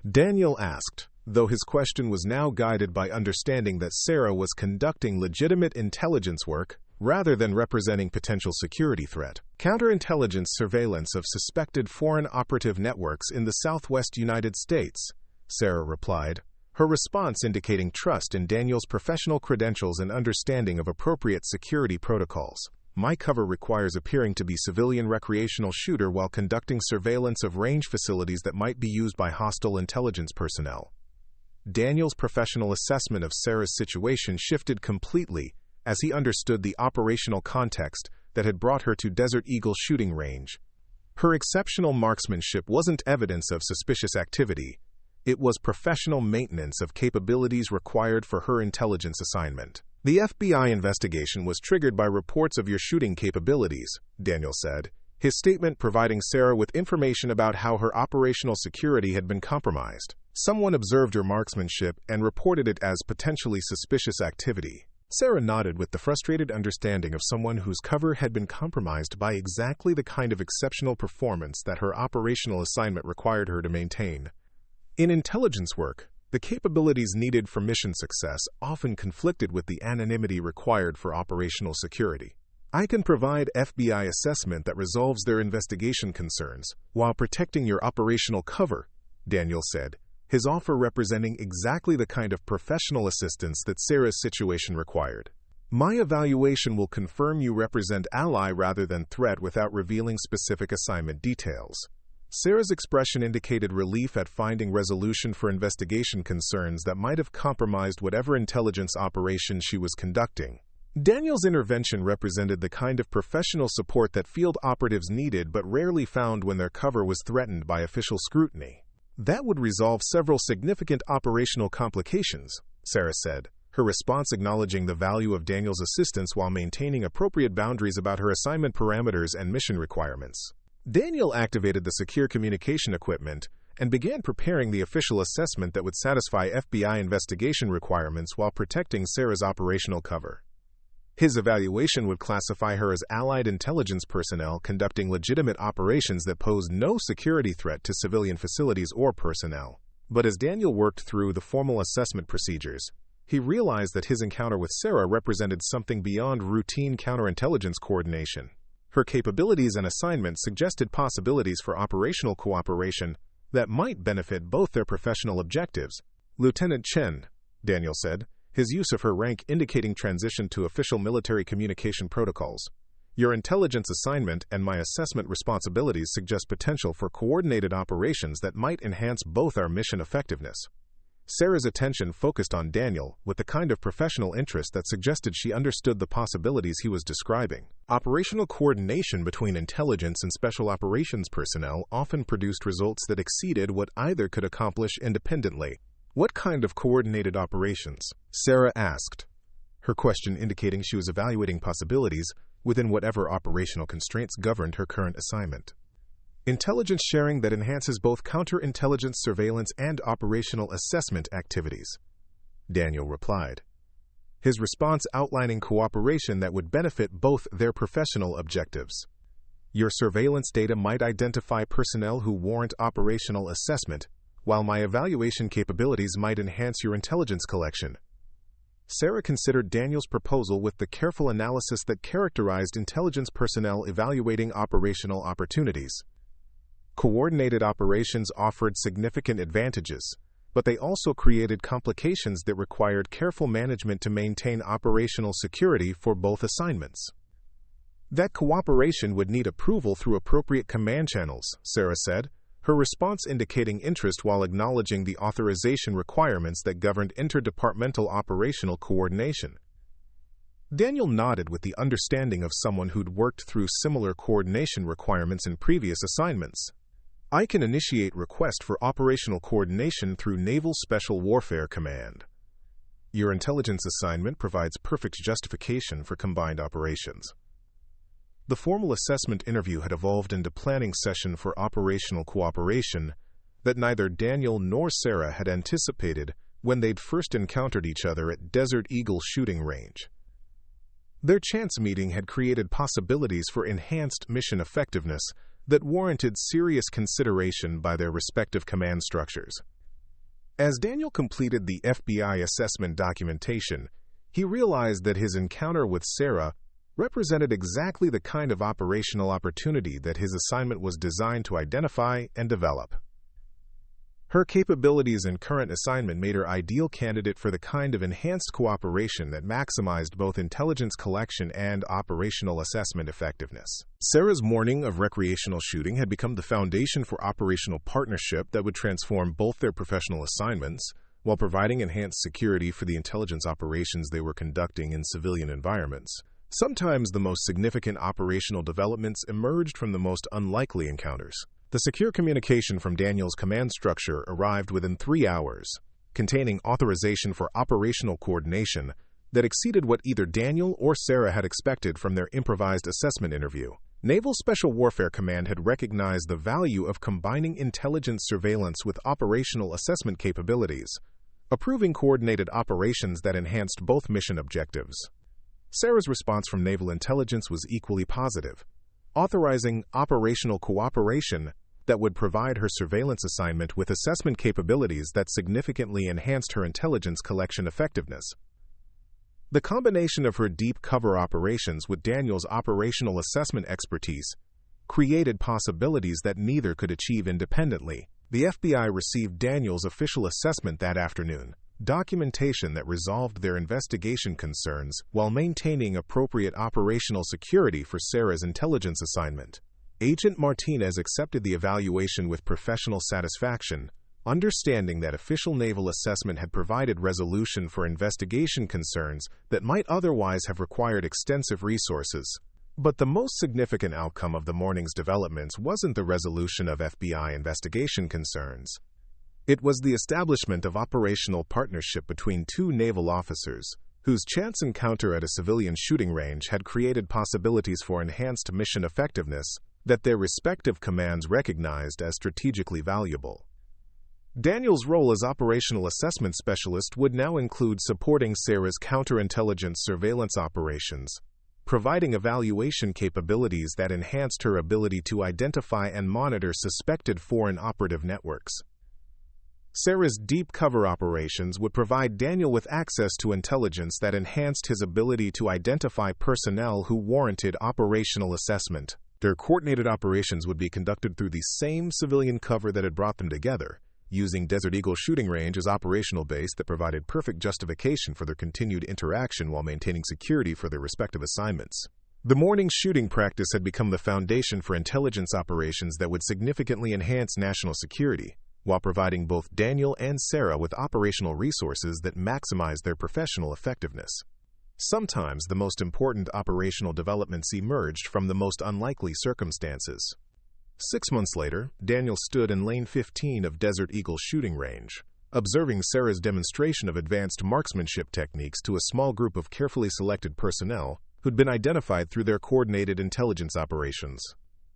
Daniel asked, though his question was now guided by understanding that Sarah was conducting legitimate intelligence work rather than representing potential security threat. "Counterintelligence surveillance of suspected foreign operative networks in the southwest United States," Sarah replied, her response indicating trust in Daniel's professional credentials and understanding of appropriate security protocols. "My cover requires appearing to be civilian recreational shooter while conducting surveillance of range facilities that might be used by hostile intelligence personnel." Daniel's professional assessment of Sarah's situation shifted completely as he understood the operational context that had brought her to Desert Eagle shooting range. Her exceptional marksmanship wasn't evidence of suspicious activity. It was professional maintenance of capabilities required for her intelligence assignment. "The FBI investigation was triggered by reports of your shooting capabilities," Daniel said, his statement providing Sarah with information about how her operational security had been compromised. "Someone observed your marksmanship and reported it as potentially suspicious activity." Sarah nodded with the frustrated understanding of someone whose cover had been compromised by exactly the kind of exceptional performance that her operational assignment required her to maintain. In intelligence work, the capabilities needed for mission success often conflicted with the anonymity required for operational security. "I can provide FBI assessment that resolves their investigation concerns while protecting your operational cover," Daniel said, his offer representing exactly the kind of professional assistance that Sarah's situation required. "My evaluation will confirm you represent ally rather than threat without revealing specific assignment details." Sarah's expression indicated relief at finding resolution for investigation concerns that might have compromised whatever intelligence operation she was conducting. Daniel's intervention represented the kind of professional support that field operatives needed but rarely found when their cover was threatened by official scrutiny. That would resolve several significant operational complications, Sarah said, her response acknowledging the value of Daniel's assistance while maintaining appropriate boundaries about her assignment parameters and mission requirements. Daniel activated the secure communication equipment and began preparing the official assessment that would satisfy FBI investigation requirements while protecting Sarah's operational cover. His evaluation would classify her as allied intelligence personnel conducting legitimate operations that pose no security threat to civilian facilities or personnel. But as Daniel worked through the formal assessment procedures, he realized that his encounter with Sarah represented something beyond routine counterintelligence coordination. Her capabilities and assignments suggested possibilities for operational cooperation that might benefit both their professional objectives. Lieutenant Chen, Daniel said, his use of her rank indicating transition to official military communication protocols. Your intelligence assignment and my assessment responsibilities suggest potential for coordinated operations that might enhance both our mission effectiveness. Sarah's attention focused on Daniel with the kind of professional interest that suggested she understood the possibilities he was describing. Operational coordination between intelligence and special operations personnel often produced results that exceeded what either could accomplish independently. What kind of coordinated operations? Sarah asked, her question indicating she was evaluating possibilities within whatever operational constraints governed her current assignment. Intelligence sharing that enhances both counterintelligence surveillance and operational assessment activities, Daniel replied, his response outlining cooperation that would benefit both their professional objectives. Your surveillance data might identify personnel who warrant operational assessment, while my evaluation capabilities might enhance your intelligence collection. Sarah considered Daniel's proposal with the careful analysis that characterized intelligence personnel evaluating operational opportunities. Coordinated operations offered significant advantages, but they also created complications that required careful management to maintain operational security for both assignments. That cooperation would need approval through appropriate command channels, Sarah said, her response indicating interest while acknowledging the authorization requirements that governed interdepartmental operational coordination. Daniel nodded with the understanding of someone who'd worked through similar coordination requirements in previous assignments. I can initiate request for operational coordination through Naval Special Warfare Command. Your intelligence assignment provides perfect justification for combined operations. The formal assessment interview had evolved into planning session for operational cooperation that neither Daniel nor Sarah had anticipated when they'd first encountered each other at Desert Eagle shooting range. Their chance meeting had created possibilities for enhanced mission effectiveness that warranted serious consideration by their respective command structures. As Daniel completed the FBI assessment documentation, he realized that his encounter with Sarah represented exactly the kind of operational opportunity that his assignment was designed to identify and develop. Her capabilities and current assignment made her ideal candidate for the kind of enhanced cooperation that maximized both intelligence collection and operational assessment effectiveness. Sarah's morning of recreational shooting had become the foundation for operational partnership that would transform both their professional assignments while providing enhanced security for the intelligence operations they were conducting in civilian environments. Sometimes the most significant operational developments emerged from the most unlikely encounters. The secure communication from Daniel's command structure arrived within 3 hours, containing authorization for operational coordination that exceeded what either Daniel or Sarah had expected from their improvised assessment interview. Naval Special Warfare Command had recognized the value of combining intelligence surveillance with operational assessment capabilities, approving coordinated operations that enhanced both mission objectives. Sarah's response from Naval Intelligence was equally positive, authorizing operational cooperation that would provide her surveillance assignment with assessment capabilities that significantly enhanced her intelligence collection effectiveness. The combination of her deep cover operations with Daniel's operational assessment expertise created possibilities that neither could achieve independently. The FBI received Daniel's official assessment that afternoon, documentation that resolved their investigation concerns while maintaining appropriate operational security for Sarah's intelligence assignment. Agent Martinez accepted the evaluation with professional satisfaction, understanding that official naval assessment had provided resolution for investigation concerns that might otherwise have required extensive resources. But the most significant outcome of the morning's developments wasn't the resolution of FBI investigation concerns. It was the establishment of operational partnership between two naval officers, whose chance encounter at a civilian shooting range had created possibilities for enhanced mission effectiveness that their respective commands recognized as strategically valuable. Daniel's role as operational assessment specialist would now include supporting Sarah's counterintelligence surveillance operations, providing evaluation capabilities that enhanced her ability to identify and monitor suspected foreign operative networks. Sarah's deep cover operations would provide Daniel with access to intelligence that enhanced his ability to identify personnel who warranted operational assessment. Their coordinated operations would be conducted through the same civilian cover that had brought them together, using Desert Eagle shooting range as operational base that provided perfect justification for their continued interaction while maintaining security for their respective assignments. The morning shooting practice had become the foundation for intelligence operations that would significantly enhance national security, while providing both Daniel and Sarah with operational resources that maximized their professional effectiveness. Sometimes the most important operational developments emerged from the most unlikely circumstances. 6 months later, Daniel stood in Lane 15 of Desert Eagle shooting range, observing Sarah's demonstration of advanced marksmanship techniques to a small group of carefully selected personnel who'd been identified through their coordinated intelligence operations.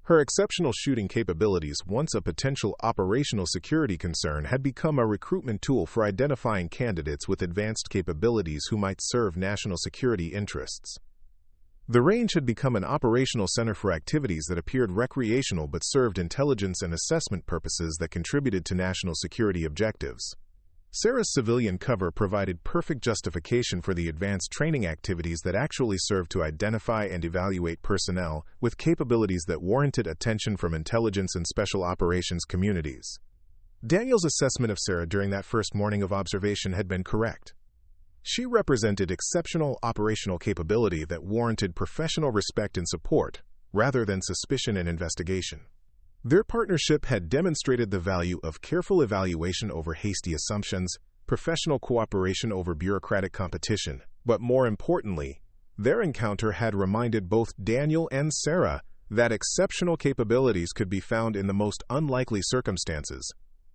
Her exceptional shooting capabilities, once a potential operational security concern, had become a recruitment tool for identifying candidates with advanced capabilities who might serve national security interests. The range had become an operational center for activities that appeared recreational but served intelligence and assessment purposes that contributed to national security objectives. Sarah's civilian cover provided perfect justification for the advanced training activities that actually served to identify and evaluate personnel with capabilities that warranted attention from intelligence and special operations communities. Daniel's assessment of Sarah during that first morning of observation had been correct. She represented exceptional operational capability that warranted professional respect and support, rather than suspicion and investigation. Their partnership had demonstrated the value of careful evaluation over hasty assumptions, professional cooperation over bureaucratic competition, but more importantly, their encounter had reminded both Daniel and Sarah that exceptional capabilities could be found in the most unlikely circumstances,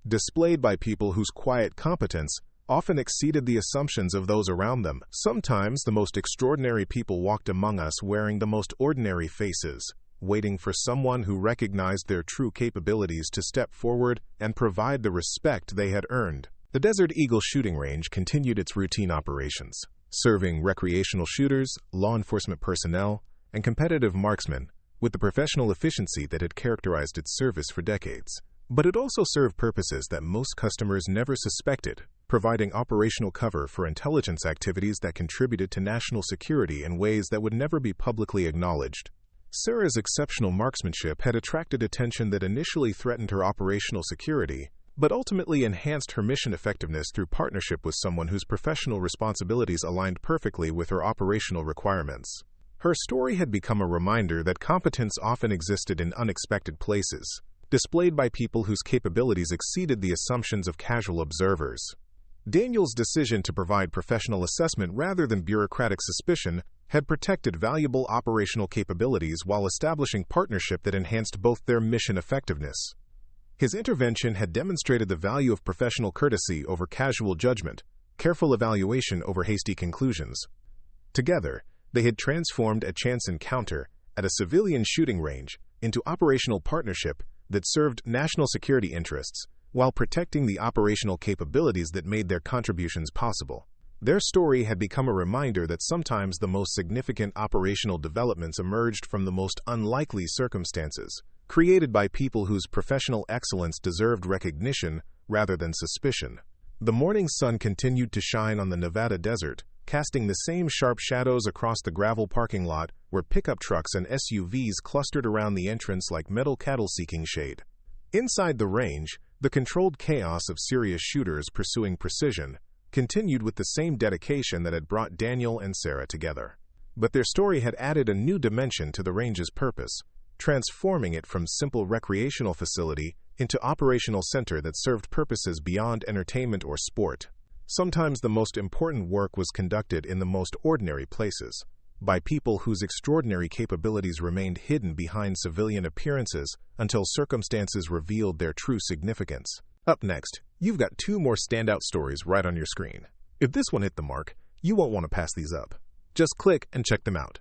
displayed by people whose quiet competence often exceeded the assumptions of those around them. Sometimes the most extraordinary people walked among us wearing the most ordinary faces, waiting for someone who recognized their true capabilities to step forward and provide the respect they had earned. The Desert Eagle shooting range continued its routine operations, serving recreational shooters, law enforcement personnel, and competitive marksmen with the professional efficiency that had characterized its service for decades. But it also served purposes that most customers never suspected, providing operational cover for intelligence activities that contributed to national security in ways that would never be publicly acknowledged. Sarah's exceptional marksmanship had attracted attention that initially threatened her operational security, but ultimately enhanced her mission effectiveness through partnership with someone whose professional responsibilities aligned perfectly with her operational requirements. Her story had become a reminder that competence often existed in unexpected places, displayed by people whose capabilities exceeded the assumptions of casual observers. Daniel's decision to provide professional assessment rather than bureaucratic suspicion had protected valuable operational capabilities while establishing partnership that enhanced both their mission effectiveness. His intervention had demonstrated the value of professional courtesy over casual judgment, careful evaluation over hasty conclusions. Together, they had transformed a chance encounter at a civilian shooting range into operational partnership that served national security interests while protecting the operational capabilities that made their contributions possible. Their story had become a reminder that sometimes the most significant operational developments emerged from the most unlikely circumstances, created by people whose professional excellence deserved recognition rather than suspicion. The morning sun continued to shine on the Nevada desert, casting the same sharp shadows across the gravel parking lot where pickup trucks and SUVs clustered around the entrance like metal cattle seeking shade. Inside the range, the controlled chaos of serious shooters pursuing precision continued with the same dedication that had brought Daniel and Sarah together. But their story had added a new dimension to the range's purpose, transforming it from simple recreational facility into operational center that served purposes beyond entertainment or sport. Sometimes the most important work was conducted in the most ordinary places, by people whose extraordinary capabilities remained hidden behind civilian appearances until circumstances revealed their true significance. Up next, You've got 2 more standout stories right on your screen. If this one hit the mark, you won't want to pass these up. Just click and check them out.